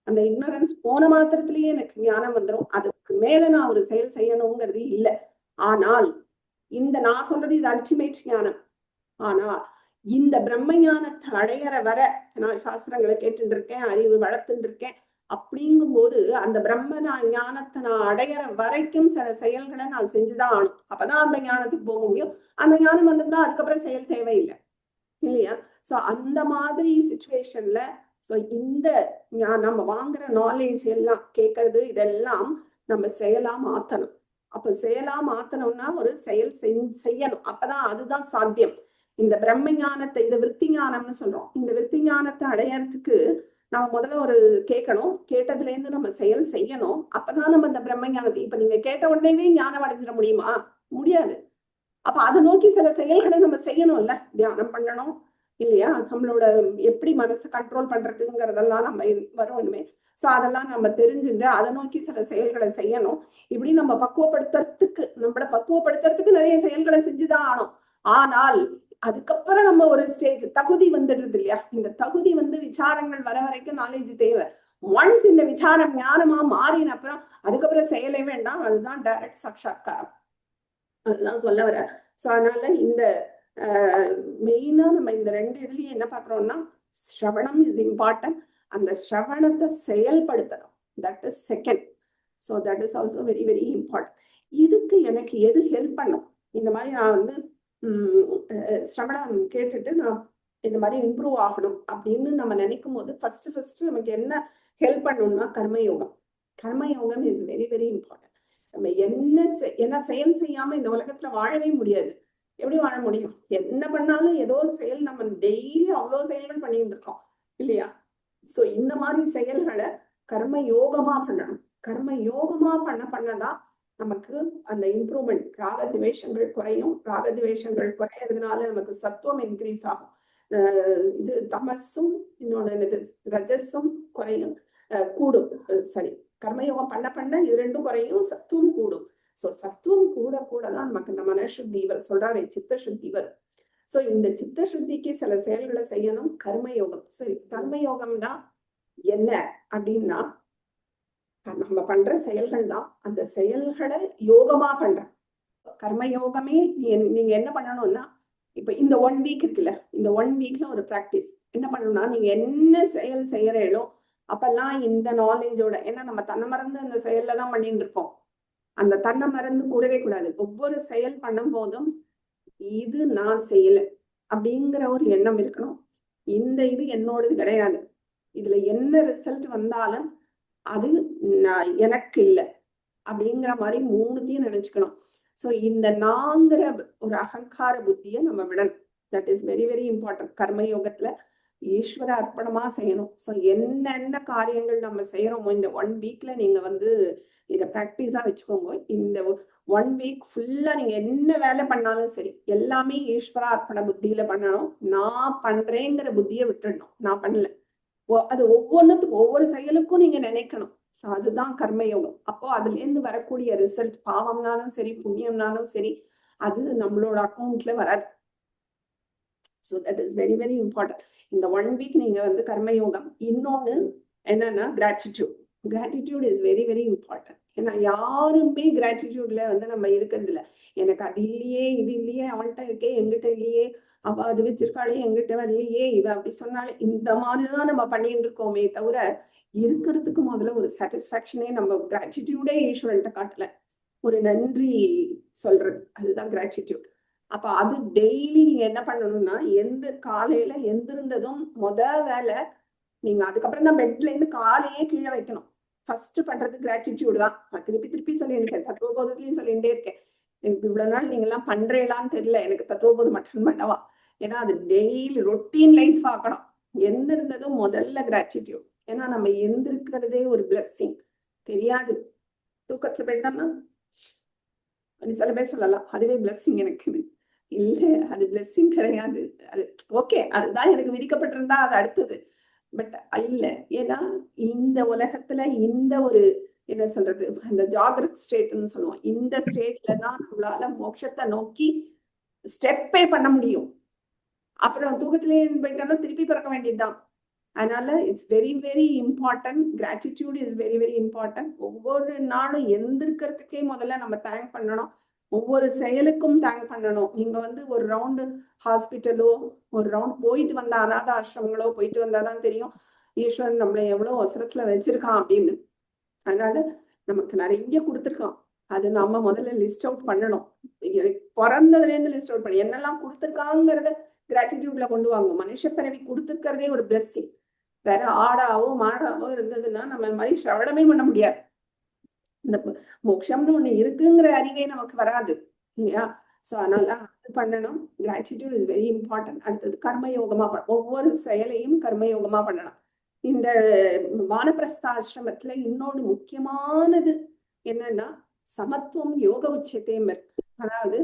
[SPEAKER 1] அந்த இக்னோரன்ஸ் போன மாத்திரத்திலேயே எனக்கு ஞானம் வந்துடும். அதுக்கு மேல நான் ஒரு செயல் செய்யணுங்கிறது இல்லை. ஆனால் இந்த நான் சொல்றது இது அல்டிமேட் ஞானம். ஆனா இந்த பிரம்ம ஞானத்தை அடையிற வர நான் சாஸ்திரங்களை கேட்டுட்டு இருக்கேன், அறிவு வளர்த்துட்டு இருக்கேன். அப்படிங்கும் போது அந்த பிரம்ம ஞானத்தை நான் அடையிற வரைக்கும் சில செயல்களை நான் செஞ்சுதான் ஆகணும். அப்பதான் அந்த ஞானத்துக்கு போக முடியும். அந்த ஞானம் வந்திருந்தா அதுக்கப்புறம் செயல் தேவையில்லை இல்லையா? சோ அந்த மாதிரி சிச்சுவேஷன்ல சோ இந்த நம்ம வாங்குற நாலேஜ் எல்லாம் கேட்கறது இதெல்லாம் நம்ம செயலா மாத்தணும். அப்ப செயலா மாத்தணும்னா ஒரு செயல் செய்யணும். அப்பதான் அதுதான் சாத்தியம். இந்த பிரம்ம ஞானத்தை, இதை விருத்தி ஞானம்னு சொல்றோம். இந்த விருத்தி ஞானத்தை அடையறதுக்கு நம்ம முதல்ல ஒரு கேட்கணும். கேட்டதுல இருந்து நம்ம செயல் செய்யணும். அப்பதான் நம்ம இந்த பிரம்ம ஞானத்தை, இப்ப நீங்க கேட்ட உடனே ஞானம் அடைஞ்சிட முடியுமா? முடியாது. அப்ப அதை நோக்கி சில செயல்களை நம்ம செய்யணும்ல. தியானம் பண்ணணும் இல்லையா? நம்மளோட எப்படி மனசை கண்ட்ரோல் பண்றதுங்கிறதெல்லாம் நம்ம வரும் இனிமே. சோ அதெல்லாம் நம்ம தெரிஞ்சுட்டு அதை நோக்கி சில செயல்களை செய்யணும். இப்படி நம்ம நம்மளை பக்குவப்படுத்துறதுக்கு நிறைய செயல்களை செஞ்சுதான் ஆகணும். ஆனால் அதுக்கப்புறம் நம்ம ஒரு ஸ்டேஜ் தகுதி வந்துடுறது இல்லையா? இந்த தகுதி விசாரங்கள் வர வரைக்கும் நாலேஜ் தேவை. ஒன்ஸ் இந்த விசாரம் ஞானமா மாறின அப்புறம் அதுக்கப்புறம் செயலே வேண்டாம். அதுதான் டைரக்ட் சாட்சாத்காரம். அதுதான் சொல்ல வர. சோ அதனால இந்த மெயினா நம்ம இந்த 2 இதுலயும் என்ன பாக்குறோம்னா, ஸ்ரவணம் இஸ் இம்பார்ட்டன்ட். அந்த ஸ்ரவணத்தை செயல்படுத்தணும். That is second. So that is also very very important. இதுக்கு எனக்கு எது ஹெல்ப் பண்ணும்? இந்த மாதிரி நான் ஸ்ரவணம் கேட்டுட்டு நான் இந்த மாதிரி இம்ப்ரூவ் ஆகணும் அப்படின்னு நம்ம நினைக்கும் போது ஃபர்ஸ்ட் நமக்கு என்ன ஹெல்ப் பண்ணணும்னா கர்மயோகம். கர்மயோகம் இஸ் வெரி வெரி இம்பார்ட்டன்ட். நம்ம என்ன செயல் செய்யாம இந்த உலகத்துல வாழவே முடியாது. எப்படி வாழ முடியும்? என்ன பண்ணாலும் ஏதோ ஒரு செயல், நம்ம டெய்லி அவ்வளவு செயல்கள் பண்ணிட்டு இருக்கோம் இல்லையா? சோ இந்த மாதிரி செயல்களை கர்ம யோகமா பண்ணணும். கர்ம யோகமா பண்ணதான் நமக்கு அந்த இம்ப்ரூவ்மெண்ட். ராகத்வேஷங்கள் குறையும். ராகத்வேஷங்கள் குறையறதுனால நமக்கு சத்துவம் இன்க்ரீஸ் ஆகும். இது தமசும் இன்னொன்னு ரஜஸும் குறையும், கூடும். சரி, கர்மயோகம் பண்ண இது 2ம் குறையும், சத்துவம் கூடும். சோ சத்துவம் கூடதான் நமக்கு இந்த மனசுத்தி இவர் சொல்றாரு சித்த சுத்தி வரும். சோ இந்த சித்த சுத்திக்கு சில செயல்களை செய்யணும். கர்மயோகம். சரி, கர்மயோகம்னா என்ன அப்படின்னா, நம்ம பண்ற செயல்கள் தான். அந்த செயல்களை யோகமா பண்ற கர்மயோகமே. நீங்க என்ன பண்ணணும்னா, இப்ப இந்த 1 வீக் இருக்குல்ல, இந்த 1 வீக்ல ஒரு பிராக்டிஸ் என்ன பண்ணணும்னா, நீங்க என்ன செயல் செய்யறீங்களோ அப்பெல்லாம் இந்த நாலேஜோட, ஏன்னா நம்ம தன்னை மறந்து அந்த செயல்ல தான் பண்ணிட்டு இருப்போம். அந்த தன்னை மறந்து கூடவே கூடாது. ஒவ்வொரு செயல் பண்ணும் போதும் இது நான் செய்யல அப்படிங்கிற ஒரு எண்ணம் இருக்கணும். இது என்னோடது கிடையாது. இதுல என்ன ரிசல்ட் வந்தாலும் அது எனக்கு இல்லை அப்படிங்கிற மாதிரி 3த்தையும் நினைச்சுக்கணும். சோ இந்த நாங்கிற ஒரு அகங்கார புத்தியை நம்ம விடணும். That is very very important. கர்மயோகத்துல ஈஸ்வர அர்ப்பணமா செய்யணும். சோ என்னென்ன காரியங்கள் நம்ம செய்யறோமோ இந்த 1 வீக்ல நீங்க இதை பிராக்டிஸா வச்சுக்கோங்க. இந்த 1 வீக் ஃபுல்லா நீங்க என்ன வேலை பண்ணாலும் சரி, எல்லாமே ஈஸ்வர அர்ப்பண புத்தியில பண்ணணும். நான் பண்றேங்கிற புத்தியை விட்டுடணும். நான் பண்ணல, அது ஒவ்வொன்றுத்துக்கும் ஒவ்வொரு செயலுக்கும் நீங்க நினைக்கணும். சோ அதுதான் கர்மயோகம். அப்போ அதுல இருந்து வரக்கூடிய ரிசல்ட், பாவம்னாலும் சரி புண்ணியம்னாலும் சரி, அது நம்மளோட அக்கௌண்ட்ல வராது. So that is very very important. இந்த 1 வீக் நீங்க கர்மயோகம். இன்னொன்னு என்னன்னா gratitude is very very important. ஏன்னா யாருமே கிராட்டிடியூட்ல நம்ம இருக்கிறது இல்லை. எனக்கு அது இல்லையே, இது இல்லையே, அவன்கிட்ட இருக்கே, எங்கிட்ட இல்லையே, அவ அது வச்சிருக்காளே, எங்கிட்ட வரலையே, இவ அப்படி சொன்னாலே, இந்த மாதிரிதான் நம்ம பண்ணிட்டு இருக்கோமே தவிர இருக்கிறதுக்கு முதல்ல ஒரு சாட்டிஸ்பாக்சனே, நம்ம கிராட்டிடியூடே ஈஸ்வரன்ட்ட காட்டல. ஒரு நன்றி சொல்றது, அதுதான் கிராட்டிடியூட். அப்ப அது டெய்லி நீங்க என்ன பண்ணணும்னா, காலையில எந்திருந்ததும் வேலை நீங்க அதுக்கப்புறம் தான் பெட்ல இருந்து காலையே கீழே வைக்கணும். ஃபர்ஸ்ட் பண்றது கிராட்டிடியூட் தான். நான் திருப்பி சொல்லியிருக்கேன், தத்துவபோதத்திலையும் சொல்லிட்டே இருக்கேன். எனக்கு இவ்வளவு நாள் நீங்க எல்லாம் பண்றீங்களான்னு தெரியல, எனக்கு தத்துவபோதம் மட்டும் பண்ணவா. ஏன்னா அது டெய்லி ரொட்டீன் லைஃப் ஆக்கணும். எந்திருந்ததும் முதல்ல கிராட்டிடியூட். ஏன்னா நம்ம எந்திருக்கிறதே ஒரு பிளெஸ்ஸிங். தெரியாது, தூக்கத்துல போயிட்டோம்னா சில பேர் சொல்லலாம் அதுவே பிளெஸ்ஸிங் எனக்கு. இல்ல, அது பிளெஸ்ஸிங் கிடையாது. அது ஓகே, அதுதான் எனக்கு விதிக்கப்பட்டிருந்தா அது அடுத்தது. பட் இல்ல, ஏன்னா இந்த உலகத்துல இந்த ஒரு என்ன சொல்றது, அந்த ஜாகிரத் ஸ்டேட்னு சொல்லுவோம். இந்த ஸ்டேட்ல தான் நம்மளால மோட்சத்தை நோக்கி ஸ்டெப்பே பண்ண முடியும். அப்புறம் தூக்கத்திலேயே போயிட்டோம்னா திருப்பி பிறக்க வேண்டியதுதான். அதனால it's very very important. Gratitude is very very important. ஒவ்வொரு நாளும் எந்திருக்கிறதுக்கே முதல்ல நம்ம தேங்க் பண்ணணும். ஒவ்வொரு செயலுக்கும் தேங்க் பண்ணணும். நீங்க ஒரு ரவுண்டு ஹாஸ்பிட்டலோ ஒரு ரவுண்ட் போயிட்டு வந்த அநாத ஆசிரமங்களோ போயிட்டு வந்தாதான் தெரியும் ஈஸ்வரன் நம்மளை எவ்வளவு அவசரத்துல வச்சிருக்கான் அப்படின்னு. அதனால நமக்கு நிறைய கொடுத்துருக்கான். அது நம்ம முதல்ல லிஸ்ட் அவுட் பண்ணணும். பிறந்ததுல இருந்து லிஸ்ட் அவுட் பண்ணி என்னெல்லாம் கொடுத்துருக்காங்கிறத கிராட்டிடியூட்ல கொண்டு வாங்க. மனுஷ பிறவி கொடுத்துருக்கிறதே ஒரு பிளெஸ்ஸிங். வேற ஆடாவோ மாடாவோ இருந்ததுன்னா நம்ம மாதிரி சிரவணமே பண்ண முடியாது. இந்த மோட்சம்னு ஒண்ணு இருக்குங்கிற அறிவே நமக்கு வராது இல்லையா? சோ அதனால அது பண்ணணும். Gratitude is very important. அடுத்தது கர்மயோகமா ஒவ்வொரு செயலையும் கர்மயோகமா பண்ணணும். இந்த வானப்பிரஸ்த ஆசிரமத்துல இன்னொன்னு முக்கியமானது என்னன்னா, சமத்துவம் யோக உச்சத்தையும் இருக்கு. அதாவது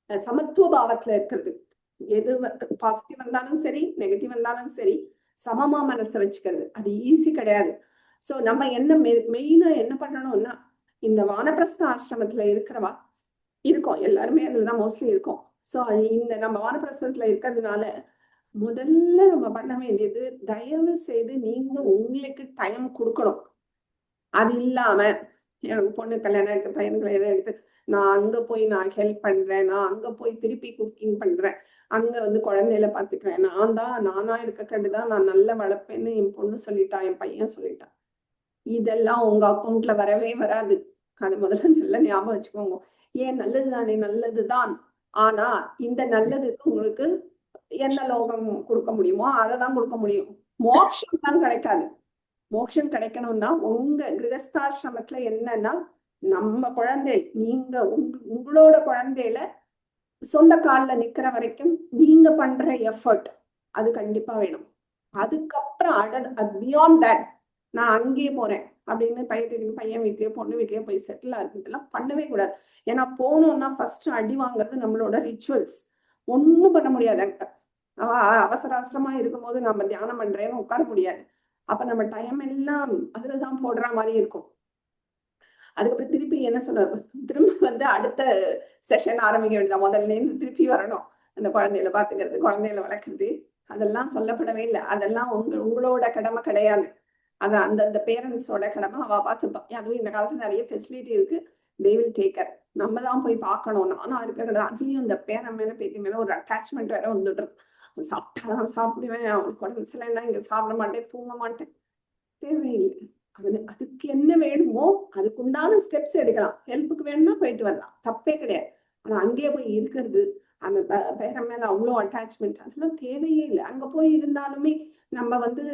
[SPEAKER 1] சமத்துவ பாவத்துல இருக்கிறது. எது பாசிட்டிவ் வந்தாலும் சரி, நெகட்டிவ் வந்தாலும் சரி, சமமா மனசை வச்சுக்கிறது. அது ஈஸி கிடையாது. சோ நம்ம என்ன மெயினா என்ன பண்ணணும்னா, இந்த வானப்பிரஸ்த ஆசிரமத்துல இருக்கிறவா இருக்கோம், எல்லாருமே அதுலதான் மோஸ்ட்லி இருக்கோம். சோ இந்த நம்ம வானப்பிரஸ்தத்துல இருக்கிறதுனால முதல்ல நம்ம பண்ண வேண்டியது, தயவு செய்து நீங்க உங்களுக்கு டைம் கொடுக்கணும். அது இல்லாம எனக்கு பொண்ணு கல்யாணம் எடுத்து பையன் கல்யாணம் எடுத்து நான் அங்க போய் நான் ஹெல்ப் பண்றேன், நான் அங்க போய் திருப்பி குக்கிங் பண்றேன், அங்க வந்து குழந்தையில பாத்துக்கிறேன், நானா இருக்க கண்டுதான் நான் நல்லா வளர்ப்பேன்னு என் பொண்ணு சொல்லிட்டா, என் பையன் சொல்லிட்டான். இதெல்லாம் உங்க அக்கௌண்ட்ல வரவே வராது. அது முதல்ல நல்ல ஞாபகம் வச்சுக்கோங்க. ஏன் நல்லதுதானே, நல்லதுதான். ஆனா இந்த நல்லதுக்கு உங்களுக்கு என்ன லோகம் கொடுக்க முடியுமோ அதை தான் கொடுக்க முடியும். மோட்சம் தான் கிடைக்காது. மோட்சம் கிடைக்கணும்னா உங்க கிரகஸ்தாசிரமத்துல என்னன்னா, நம்ம குழந்தை நீங்க உங்களோட குழந்தையில சொந்த கால்ல நிக்கிற வரைக்கும் நீங்க பண்ற எஃபர்ட் அது கண்டிப்பா வேணும். அதுக்கப்புறம் பியாண்ட் தட் நான் அங்கேயே போறேன் அப்படின்னு பையன் வீட்லயோ பொண்ணு வீட்லயோ போய் செட்டில் ஆகுறதுலாம் பண்ணவே கூடாது. ஏன்னா போனோம்னா ஃபர்ஸ்ட் அடி வாங்குறது நம்மளோட ரிச்சுவல்ஸ். ஒண்ணும் பண்ண முடியாது. அங்க அவசர அவசரமா இருக்கும்போது நம்ம தியானம் பண்றேன்னு உட்கார முடியாது. அப்ப நம்ம டைம் எல்லாம் அதுலதான் போடுற மாதிரி இருக்கும். அதுக்கப்புறம் திருப்பி என்ன சொல்ல, திரும்ப வந்து அடுத்த செஷன் ஆரம்பிக்க வேண்டியதான். முதல்ல இருந்து திருப்பி வரணும். அந்த குழந்தைகளை பாத்துக்கிறது, குழந்தைகளை வளர்க்கறது, அதெல்லாம் சொல்லப்படவே இல்லை. அதெல்லாம் உங்களோட கடமை கிடையாது. அது அந்தந்த பேரண்ட்ஸோட கடமை. அவ பார்த்துப்பா. அதுவும் இந்த காலத்துல நிறைய ஃபெசிலிட்டி இருக்கு. They will take care. நம்ம தான் போய் பார்க்கணும். நானா இருக்கிறது அதுலயும் இந்த பேரன் மேல பேத்தி மேல ஒரு அட்டாச்மெண்ட் வேற வந்துடுறது. சாப்பிட்டாதான் சாப்பிடுவேன், அவனுக்கு உடம்பு சரியில்லைன்னா இங்க சாப்பிட மாட்டேன், தூங்க மாட்டேன். தேவையில்லை. அதுக்கு என்ன வேணுமோ அதுக்கு உண்டான ஸ்டெப்ஸ் எடுக்கலாம். ஹெல்ப்புக்கு வேணும்னா போயிட்டு வரலாம், தப்பே கிடையாது. ஆனா அங்கேயே போய் இருக்கிறது, அந்த பேரன் மேல அவ்வளோ அட்டாச்மெண்ட், அதெல்லாம் தேவையே இல்லை. அங்க போய் இருந்தாலுமே நம்ம வந்து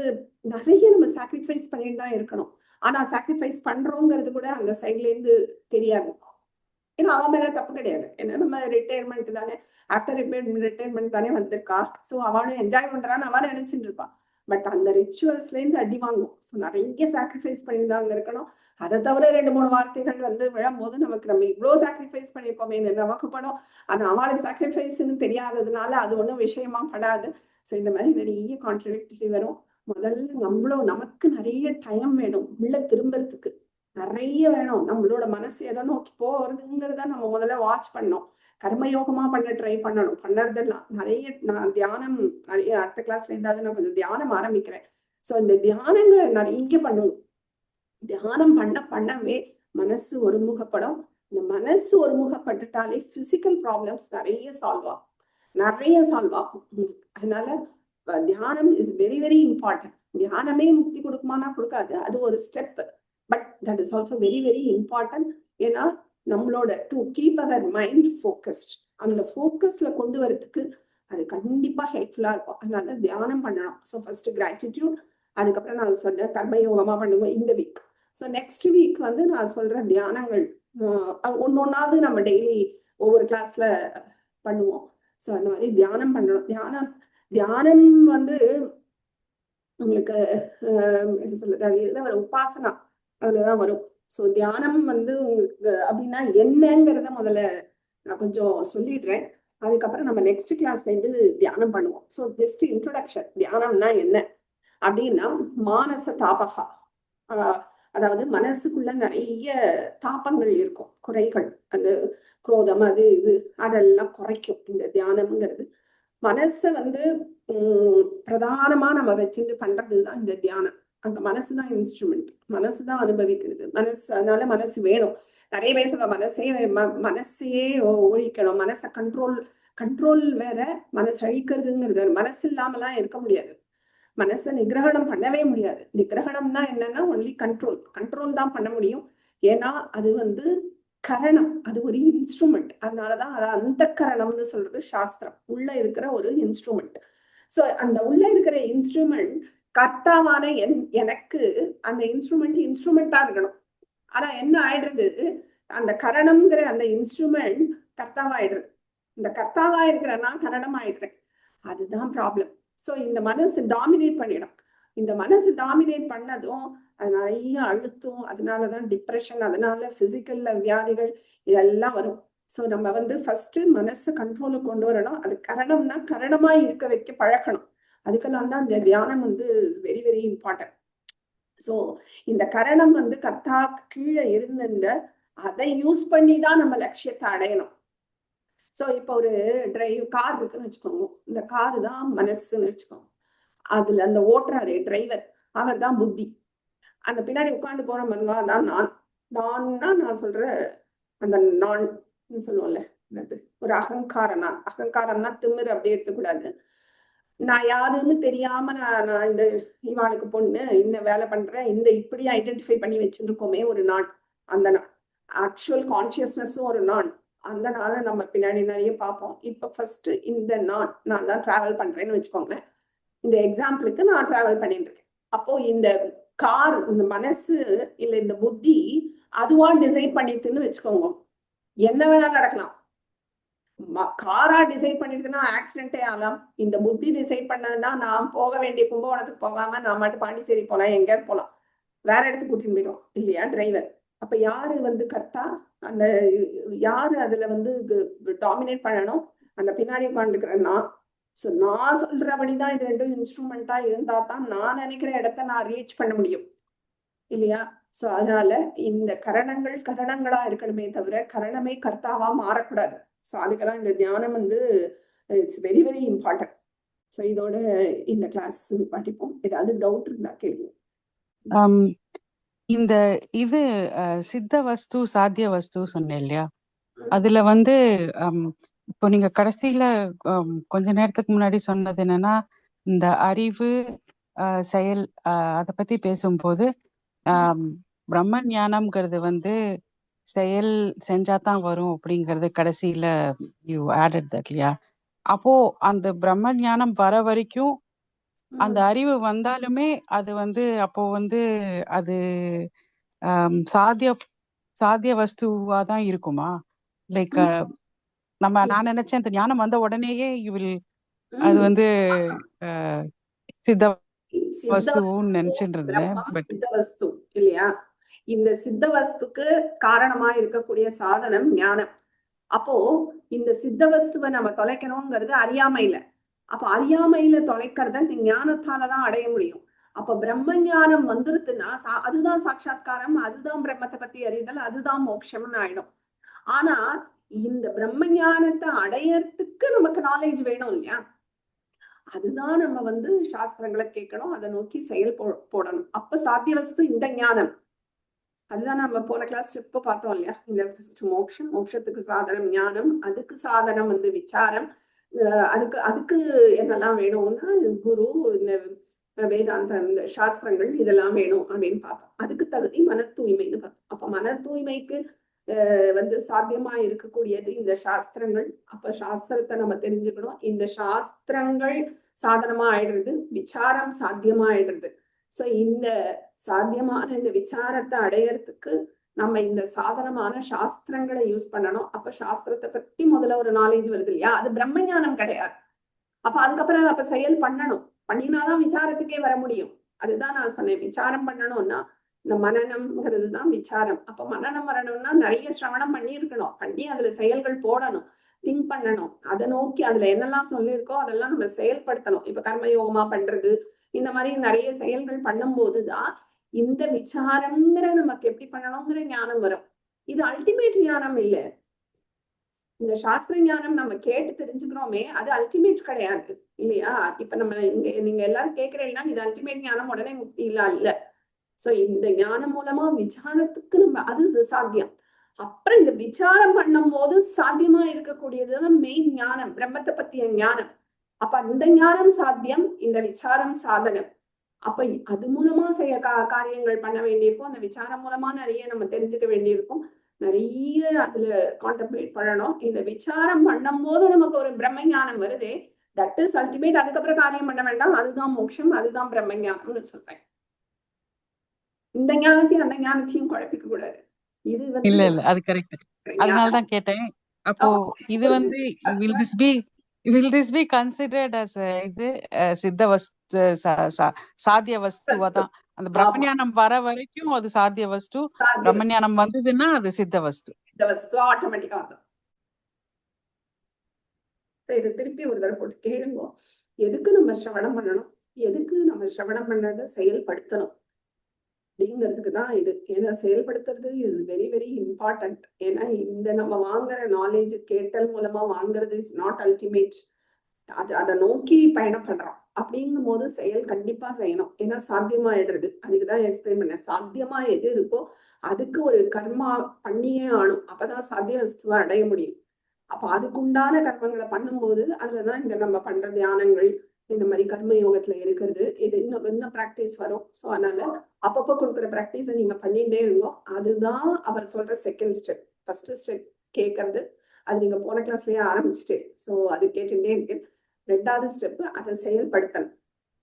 [SPEAKER 1] நிறைய நம்ம சாக்ரிஃபைஸ் பண்ணிட்டு தான் இருக்கணும். ஆனா சாக்ரிஃபைஸ் பண்றோங்கிறது கூட அந்த சைட்ல இருந்து தெரியாது. ஏன்னா அவன் மேல தப்பு கிடையாது. ஏன்னா நம்ம ரிட்டையர்மெண்ட் தானே, ஆஃப்டர் ரிட்டையர்மெண்ட் தானே வந்திருக்கா. ஸோ அவளும் என்ஜாய் பண்றான்னு அவன் நினைச்சிட்டு இருப்பான். பட் அந்த ரிச்சுவல்ஸ்ல இருந்து அடி வாங்கும். ஸோ நிறைய சாக்ரிஃபைஸ் பண்ணிட்டு தான் அங்க இருக்கணும். அதை தவிர 2-3 வார்த்தைகள் வந்து விழும்போது நமக்கு நம்ம இவ்வளோ சாக்ரிஃபைஸ் பண்ணியிருக்கோமே நமக்கு படம். ஆனா அவளுக்கு சாக்ரிஃபைஸ்ன்னு தெரியாததுனால அது ஒன்றும் விஷயமா படாது. ஸோ இந்த மாதிரி நிறைய கான்ட்ரடிக்டரி வரும். முதல்ல நமக்கு நிறைய டைம் வேணும் உள்ள திரும்புறதுக்கு. நிறைய வேணும். நம்மளோட மனசு எதை நோக்கி போறதுங்கிறத நம்ம முதல்ல வாட்ச் பண்ணோம். கர்மயோகமா பண்ண ட்ரை பண்ணணும். பண்ணறதெல்லாம் நிறைய நான் தியானம் நிறைய அடுத்த கிளாஸ்ல இருந்தாலும் நான் கொஞ்சம் தியானம் ஆரம்பிக்கிறேன். சோ இந்த தியானங்களை நிறைய பண்ணணும். தியானம் பண்ணவே மனசு ஒருமுகப்படும். இந்த மனசு ஒருமுகப்பட்டுட்டாலே பிசிக்கல் ப்ராப்ளம்ஸ் நிறைய சால்வ் ஆகும். அதனால தியானம் இஸ் வெரி வெரி இம்பார்ட்டன்ட். தியானமே முக்தி கொடுக்குமானா கொடுக்காது, அது ஒரு step. But that is also very very important. ஏன்னா நம்மளோட to keep our mind focused, அந்த ஃபோக்கஸ்ல கொண்டு வரதுக்கு அது கண்டிப்பா ஹெல்ப்ஃபுல்லா இருக்கும். அதனால தியானம் பண்ணணும். ஸோ ஃபர்ஸ்ட் கிராட்டிடியூட், அதுக்கப்புறம் நான் சொன்னேன் கர்மயோகமா பண்ணுவோம் இந்த வீக். ஸோ நெக்ஸ்ட் வீக் வந்து நான் சொல்ற தியானங்கள் ஒன்னொன்னாவது நம்ம டெய்லி ஒவ்வொரு கிளாஸ்ல பண்ணுவோம். ஸோ அந்த மாதிரி தியானம் பண்ணணும். தியானம் வந்து உங்களுக்கு என்ன சொல்றது, அது எதுல வரும், உபாசனா அதுலதான் வரும். ஸோ தியானம் வந்து உங்களுக்கு அப்படின்னா என்னங்கிறத முதல்ல நான் கொஞ்சம் சொல்லிடுறேன். அதுக்கப்புறம் நம்ம நெக்ஸ்ட் கிளாஸ்ல இருந்து தியானம் பண்ணுவோம். So just introduction. தியானம்னா என்ன அப்படின்னா, மானச தாபகா, அதாவது மனசுக்குள்ள நிறைய தாபங்கள் இருக்கும், குறைகள், அந்த குரோதம் அது இது அதெல்லாம் குறைக்கும் இந்த தியானம்ங்கிறது. மனசை வந்து பிரதானமா நம்ம வச்சுட்டு பண்றதுதான் இந்த தியானம். அங்க மனசுதான் இன்ஸ்ட்ருமெண்ட், மனசுதான் அனுபவிக்கிறது. அதனால மனசு வேணும். நிறைய பேர் சொல்ல மனசையே ஒழிக்கணும், மனசை கண்ட்ரோல் வேற, மனசு அழிக்கிறதுங்கிறது. மனசு இல்லாமலாம் இருக்க முடியாது, மனசை நிகிரகணம் பண்ணவே முடியாது. நிகிரகணம்னா என்னன்னா ஒன்லி கண்ட்ரோல் தான் பண்ண முடியும். ஏன்னா அது வந்து கரணம், அது ஒரு இன்ஸ்ட்ருமெண்ட். அதனாலதான் அது அந்த கரணம்னு சொல்றது சாஸ்திரம். உள்ள இருக்கிற ஒரு இன்ஸ்ட்ருமெண்ட். சோ அந்த உள்ள இருக்கிற இன்ஸ்ட்ருமெண்ட் கர்த்தாவான எனக்கு அந்த இன்ஸ்ட்ருமெண்டா இருக்கணும். ஆனா என்ன ஆயிடுறது, அந்த கரணம்ங்கிற அந்த இன்ஸ்ட்ருமெண்ட் கர்த்தாவாயிடுறது. இந்த கர்த்தாவா இருக்கிற நான் கரணம் ஆயிடுறேன். அதுதான் ப்ராப்ளம். சோ இந்த மனசு டாமினேட் பண்ணிடும். இந்த மனசு டாமினேட் பண்ணதும் அது நிறைய அழுத்தம், அதனாலதான் டிப்ரெஷன், அதனால பிசிக்கல்ல வியாதிகள் இதெல்லாம் வரும். சோ நம்ம வந்து ஃபர்ஸ்ட் மனசை கண்ட்ரோலுக்கு கொண்டு வரணும். அது கரணம்னா கரணமா இருக்க வைக்க பழக்கணும். அதுக்கெல்லாம் தான் இந்த தியானம் வந்து வெரி வெரி இம்பார்ட்டன்ட். சோ இந்த கரணம் வந்து கர்த்தா கீழே இருந்துட்ட அதை யூஸ் பண்ணி தான் நம்ம லட்சியத்தை அடையணும். சோ இப்போ ஒரு கார் இருக்குன்னு வச்சுக்கோங்க, இந்த காரு தான் மனசுன்னு வச்சுக்கோங்க. அதுல அந்த ஓட்டுறாரு டிரைவர், அவர் தான் புத்தி. அந்த பின்னாடி உட்கார்ந்து போற பாருங்க, அதான் நான். நான்னா நான் சொல்ற அந்த நான் சொல்லுவோம்ல, என்னது ஒரு அகங்கார நான். அகங்காரம்னா திமிரு அப்படி எடுத்துக்கூடாது. நான் யாருன்னு தெரியாம நான் இந்த இவாளுக்கு பொண்ணு, இந்த வேலை பண்றேன், இந்த இப்படி ஐடென்டிஃபை பண்ணி வச்சிருக்கோமே ஒரு நான். அந்த நான் ஆக்சுவல் கான்சியஸ்னஸும் ஒரு நான். அந்த நாளை நம்ம பின்னாடி நிறைய பார்ப்போம். இப்ப ஃபர்ஸ்ட் இந்த நான் தான் டிராவல் பண்றேன்னு வச்சுக்கோங்களேன். இந்த எக்ஸாம்பிளுக்கு நான் டிராவல் பண்ணிட்டு இருக்கேன். அப்போ இந்த கார், இந்த மனசு இல்ல இந்த புத்தி அதுவா டிசைட் பண்ணிட்டுன்னு வச்சுக்கோங்க, என்ன வேணா நடக்கலாம். காரா டிசைட் பண்ணிட்டுன்னா ஆக்சிடென்டே ஆகலாம். இந்த புத்தி டிசைட் பண்ணதுன்னா நான் போக வேண்டிய கும்பகோணத்துக்கு போகாம நான் மட்டும் பாண்டிச்சேரி போலாம், எங்கேயாவது போலாம், வேற இடத்துக்கு கூட்டிட்டு போயிடும் இல்லையா டிரைவர். அப்ப யாரு வந்து கர்த்தா, அந்த யாரு அதுல வந்து டாமினேட் பண்ணணும், அந்த பின்னாடி உட்காந்துருக்கிற நான். ஸோ நான் சொல்றபடிதான் இது ரெண்டும் இன்ஸ்ட்ருமெண்டா இருந்தா தான் நான் நினைக்கிற இடத்த நான் ரீச் பண்ண முடியும் இல்லையா. சோ அதனால இந்த கரணங்களா இருக்கணுமே தவிர கரணமே கர்த்தாவா மாறக்கூடாது. ஸோ அதுக்கெல்லாம் இந்த தியானம் வந்து it's very very important. So இதோட இந்த கிளாஸ் படிப்போம். ஏதாவது டவுட் இருந்தா கேளுங்க.
[SPEAKER 2] இந்த இது சித்த வஸ்து சாத்திய வஸ்து சொன்னேன் இல்லையா, அதுல வந்து இப்போ நீங்க கடைசியில கொஞ்ச நேரத்துக்கு முன்னாடி சொன்னது என்னன்னா, இந்த அறிவு செயல் அதை பத்தி பேசும்போது பிரம்ம ஞானம்ங்கிறது வந்து செயல் செஞ்சாதான் வரும் அப்படிங்கறது கடைசியில யூ ஆடட் தட் இல்லையா. அப்போ அந்த பிரம்ம ஞானம் வர வரைக்கும் அந்த அறிவு வந்தாலுமே அது வந்து அப்போ வந்து அது சாத்திய வஸ்துவா தான் இருக்குமா? லைக் நான் நினைச்சேன் இந்த ஞானம் வந்த உடனேயே அது வந்து சித்த வஸ்துன்னு நினைச்சிட்டு இருந்தேன்.
[SPEAKER 1] சித்த வஸ்து இல்லையா. இந்த சித்த வஸ்துக்கு காரணமா இருக்கக்கூடிய சாதனம் ஞானம். அப்போ இந்த சித்த வஸ்துவை நம்ம தொலைக்கணுங்கிறது அறியாமையில. அப்ப அறியாமையில தொலைக்கிறத இந்த ஞானத்தாலதான் அடைய முடியும். அப்ப பிரம்ம ஞானம் வந்துருதுன்னா அதுதான் சாட்சா்காரம், அதுதான் பிரம்மத்தை பத்தி அறிதல், அதுதான் மோட்சம்னு ஆயிடும். ஆனா இந்த பிரம்ம ஞானத்தை அடையறதுக்கு நமக்கு நாலேஜ் வேணும் இல்லையா. அதுதான் நம்ம வந்து சாஸ்திரங்களை கேட்கணும், அதை நோக்கி செயல் போடணும். அப்ப சாத்திய வஸ்து இந்த ஞானம். அதுதான் நம்ம போன கிளாஸ் இப்ப பார்த்தோம் இல்லையா. இந்த மோட்சத்துக்கு சாதனம் ஞானம், அதுக்கு சாதனம் வந்து விசாரம். அதுக்கு என்னெல்லாம் வேணும்னா குரு, இந்த வேதாந்த இந்த சாஸ்திரங்கள் இதெல்லாம் வேணும் அப்படின்னு பார்த்தோம். அதுக்கு தகுதி மன தூய்மைன்னு பார்த்தோம். அப்ப மன தூய்மைக்கு வந்து சாத்தியமா இருக்கக்கூடியது இந்த சாஸ்திரங்கள். அப்ப சாஸ்திரத்தை நம்ம தெரிஞ்சுக்கணும். இந்த சாஸ்திரங்கள் சாதனமா ஆயிடுறது, விசாரம் சாத்தியமா ஆயிடுறது. சோ இந்த சாத்தியமான இந்த விசாரத்தை அடையறதுக்கு நம்ம இந்த சாதனமான சாஸ்திரங்களை யூஸ் பண்ணணும். அப்ப சாஸ்திரத்தை பத்தி முதல்ல ஒரு நாலேஜ் வருது இல்லையா, அது பிரம்ம ஞானம் கிடையாது. அப்ப அதுக்கப்புறம் அப்ப செயல் பண்ணணும், பண்ணினாதான் விசாரத்துக்கே வர முடியும். அதுதான் நான் சொன்னேன், விசாரம் பண்ணணும்னா இந்த மனநம்ங்கிறது தான் விசாரம். அப்ப மனநம் வரணும்னா நிறைய சிரவணம் பண்ணி இருக்கணும், பண்ணி அதுல செயல்கள் போடணும், திங்க் பண்ணணும், அதை நோக்கி அதுல என்னெல்லாம் சொல்லியிருக்கோ அதெல்லாம் நம்ம செயல்படுத்தணும். இப்ப கர்மயோகமா பண்றது, இந்த மாதிரி நிறைய செயல்கள் பண்ணும் போதுதான் இந்த விசாரம்ங்கிற நமக்கு எப்படி பண்ணணுங்கிற ஞானம் வரும். இது அல்டிமேட் ஞானம் இல்ல. இந்த சாஸ்திர ஞானம் நம்ம கேட்டு தெரிஞ்சுக்கிறோமே, அது அல்டிமேட் கிடையாது இல்லையா. இப்ப நம்ம நீங்க எல்லாரும் கேட்கறீங்கன்னா இது அல்டிமேட் ஞானம், உடனே முக்தி இல்ல. சோ இந்த ஞானம் மூலமா விசாரத்துக்கு நம்ம அது சாத்தியம். அப்புறம் இந்த விசாரம் பண்ணும் போது சாத்தியமா இருக்கக்கூடியதுதான் மெயின் ஞானம், பிரம்மத்தை பத்திய ஞானம். அப்ப அந்த ஞானம் சாத்தியம், இந்த விசாரம் சாதனம். அப்ப அது மூலமா செய்ய காரியங்கள் பண்ண வேண்டியிருக்கும். அந்த விசாரம் மூலமா நிறைய நம்ம தெரிஞ்சுக்க வேண்டியிருக்கும், நிறைய அதுல கான்டெம்ப்ளேட் பண்ணணும். இந்த விசாரம் பண்ணும் போது நமக்கு ஒரு பிரம்ம ஞானம் வருதே, தட் இஸ் அல்டிமேட். அதுக்கப்புறம் காரியம் பண்ண வேண்டாம், அதுதான் மோட்சம், அதுதான் பிரம்ம ஞானம்னு சொல்றேன். இந்த ஞானத்தையும் அந்த ஞானத்தையும் குழப்பிக்க கூடாது. இது வந்து
[SPEAKER 2] இல்ல அது கரெக்ட். அதனாலதான் கேட்டேன். அப்போ இது வந்து will this be considered as இது சித்த வஸ்து சாத்திய வஸ்துவா தான்? அந்த பிரம்மஞானம் வர வரைக்கும் அது சாத்திய வஸ்து, பிரம்மஞானம் வந்ததுன்னா அது சித்த வஸ்து.
[SPEAKER 1] சித்த வஸ்து ஆட்டோமேட்டிக்கா வரும். இது திருப்பி ஒரு தடவை போட்டு கேளுங்க. எதுக்கு நம்ம சிரவணம் பண்ணணும், எதுக்கு நம்ம சிரவணம் பண்ணதை செயல்படுத்தணும். அப்படிங்கிறதுக்கு தான் இது. ஏன்னா செயல்படுத்துறது இஸ் வெரி வெரி இம்பார்ட்டன்ட். ஏன்னா இந்த நம்ம வாங்குற நாலேஜ் கேட்டல் மூலமா வாங்குறது இஸ் நாட் அல்டிமேட். அதை நோக்கி பயணம் பண்றோம் அப்படிங்கும் போது செயல் கண்டிப்பா செய்யணும். ஏன்னா சாத்தியமாயிடுறது. அதுக்குதான் எக்ஸ்பிளைன் பண்ணேன். சாத்தியமா எது இருக்கோ அதுக்கு ஒரு கர்மா பண்ணியே ஆகணும். அப்பதான் சாத்திய வஸ்துவை அடைய முடியும். அப்ப அதுக்குண்டான கர்மங்களை பண்ணும்போது அதுலதான் இந்த நம்ம பண்ற தியானங்கள் இந்த மாதிரி கர்ம யோகத்துல இருக்கிறது. இது இன்னும் ப்ராக்டிஸ் வரும். ஸோ அதனால அப்பப்போ கொடுக்குற ப்ராக்டிஸை நீங்க பண்ணிட்டே இருந்தோம். அதுதான் அவர் சொல்ற செகண்ட் ஸ்டெப். ஃபர்ஸ்ட் ஸ்டெப் கேட்கறது, அது நீங்க போன கிளாஸ்லயே ஆரம்பிச்சுட்டு, ஸோ அது கேட்டுட்டே இருக்கு. ரெண்டாவது ஸ்டெப் அதை செயல்படுத்தணும்.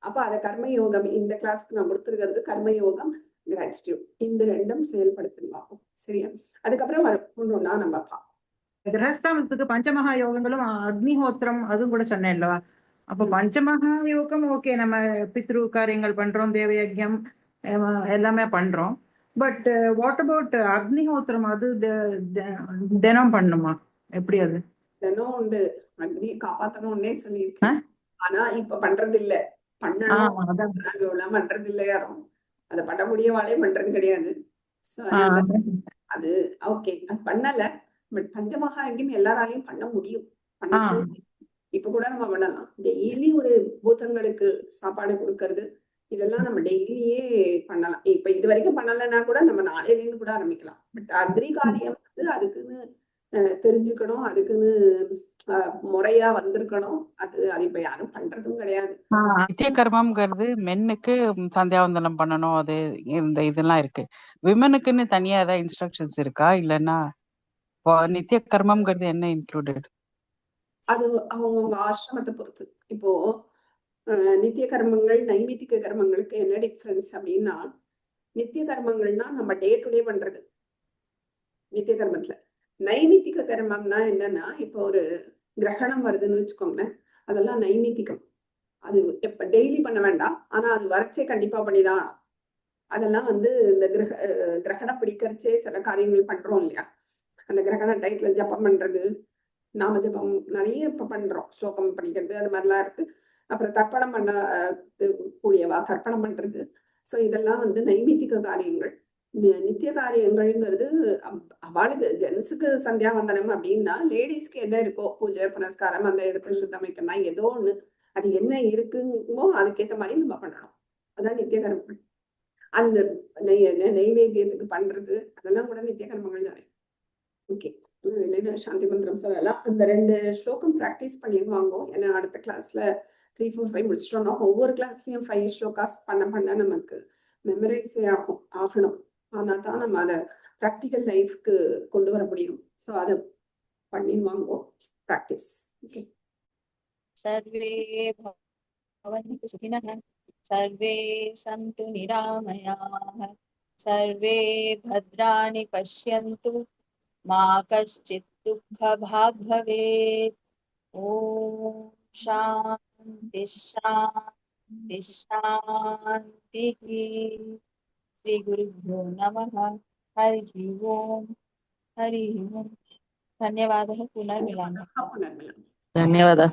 [SPEAKER 1] அப்ப அதை கர்மயோகம், இந்த கிளாஸ்க்கு நான் கொடுத்துருக்கிறது கர்மயோகம், கிராட்டிடியூட், இந்த ரெண்டும் செயல்படுத்தணும். சரியா? அதுக்கப்புறம் ஒன்னொன்னா நம்ம பார்ப்போம்.
[SPEAKER 3] கிரகஸ்தாமத்துக்கு பஞ்சமகா யோகங்களும் அக்னிஹோத்திரம் அதுவும் கூட சொன்னேன்ல. அப்ப பஞ்சமகா யோகம் ஓகே, நம்ம பித்ரு காரியங்கள் பண்றோம், தேவயஜ்யம் எல்லாமே பண்றோம். பட் வாட் அபவுட் அக்னிஹோத்திரம்? அது தினம் பண்ணுமா? எப்படி அது?
[SPEAKER 1] தினம் உண்டு. அக்னி காப்பாத்தணும்னே சொல்லியிருக்கேன். ஆனா இப்ப பண்றது இல்ல. பண்ணணும் பண்றது இல்ல. யாரும் அதை பண்ணக்கூடிய வாழையே பண்றது கிடையாது. அது ஓகே, அது பண்ணல. பட் பஞ்சமகா யஜ்யம் எல்லாராலையும் பண்ண முடியும். இப்ப கூட நம்ம பண்ணலாம். டெய்லி ஒரு பூதங்களுக்கு சாப்பாடு கொடுக்கறது, இதெல்லாம் நம்ம டெய்லியே பண்ணலாம். இப்ப இது வரைக்கும் பண்ணலைன்னா கூட நம்ம நாளையில இருந்து கூட ஆரம்பிக்கலாம். பட் அக்னி காரியம் வந்து அதுக்குன்னு தெரிஞ்சுக்கணும், அதுக்குன்னு முறையா வந்திருக்கணும். அது இப்ப யாரும் பண்றதும் கிடையாது.
[SPEAKER 2] நித்திய கர்மம்ங்கிறது மென்னுக்கு சந்தியாவந்தனம் பண்ணணும், அது இந்த இதெல்லாம் இருக்கு. விமனுக்குன்னு தனியா ஏதாவது இன்ஸ்ட்ரக்ஷன்ஸ் இருக்கா? இல்லைன்னா நித்திய கர்மம்ங்கிறது என்ன இன்க்ளூடட்?
[SPEAKER 1] அது அவங்கவுங்க ஆசிரமத்தை பொறுத்து. இப்போ நித்திய கர்மங்கள் நைமித்திக கர்மங்களுக்கு என்ன டிஃபரன்ஸ் அப்படின்னா, நித்திய கர்மங்கள்னா நம்ம டே டு டே பண்றது நித்திய கர்மத்துல. நைமித்திக கர்மம்னா என்னன்னா, இப்போ ஒரு கிரகணம் வருதுன்னு வச்சுக்கோங்களேன், அதெல்லாம் நைமித்திகம். அது எப்ப டெய்லி பண்ண வேண்டாம், ஆனா அது வரைச்சே கண்டிப்பா பண்ணிதான். அதெல்லாம் வந்து இந்த கிரகணம் பிடிக்கிறச்சே சில காரியங்கள் பண்றோம் இல்லையா? அந்த கிரகண டயத்துல ஜப்பம் பண்றது, நாம ஜபம் நிறைய இப்ப பண்றோம், ஸ்லோகம் படிக்கிறது, அது மாதிரிலாம் இருக்கு. அப்புறம் தர்ப்பணம் பண்ண கூடியவா தர்ப்பணம் பண்றது. ஸோ இதெல்லாம் வந்து நைமித்திக காரியங்கள். நித்திய காரியங்கள்ங்கிறது அவளுக்கு ஜென்ஸுக்கு சந்தியாவந்தனம் அப்படின்னா, லேடிஸ்க்கு என்ன இருக்கோ பூஜை புனஸ்காரம், அந்த இடத்துல சுத்தமைக்கணும், ஏதோ ஒண்ணு அது என்ன இருக்குமோ அதுக்கேற்ற மாதிரி நம்ம பண்ணணும். அதான் நித்திய கர்மங்கள். அந்த நெய்வேத்தியத்துக்கு பண்றது அதெல்லாம் கூட நித்திய கர்மங்கள் தானே. ஓகே, இல்லைன்னா சாந்தி மந்திரம் சொல்லலாம். அந்த 2 ஸ்லோகம் ப்ராக்டிஸ் பண்ணிடுவாங்க. ஏன்னா அடுத்த கிளாஸ்ல 3, 4, 5 முடிச்சிட்டோம்னா ஒவ்வொரு கிளாஸ்லயும் 5 ஸ்லோகாஸ் பண்ண நமக்கு மெமரைஸே ஆகணும். ஆனா தான் நம்ம அதை ப்ராக்டிக்கல் லைஃப்க்கு கொண்டு வர முடியும். ஸோ அதை பண்ணிடுவாங்க ப்ராக்டிஸ். ஓகே.
[SPEAKER 4] सर्वे भवन्तु सुखिनः, सर्वे सन्तु निरामयाः, सर्वे भद्राणि पश्यन्तु, मा कश्चित् दुःखभाग् भवेत्. ॐ शान्ति शान्ति शान्तिः. श्री गुरुभ्यो नमः. हरिः ओम्. हरिः ओम्. धन्यवादः. पुनर्मिलामः.
[SPEAKER 1] पुनर्मिलामः.
[SPEAKER 3] धन्यवादः.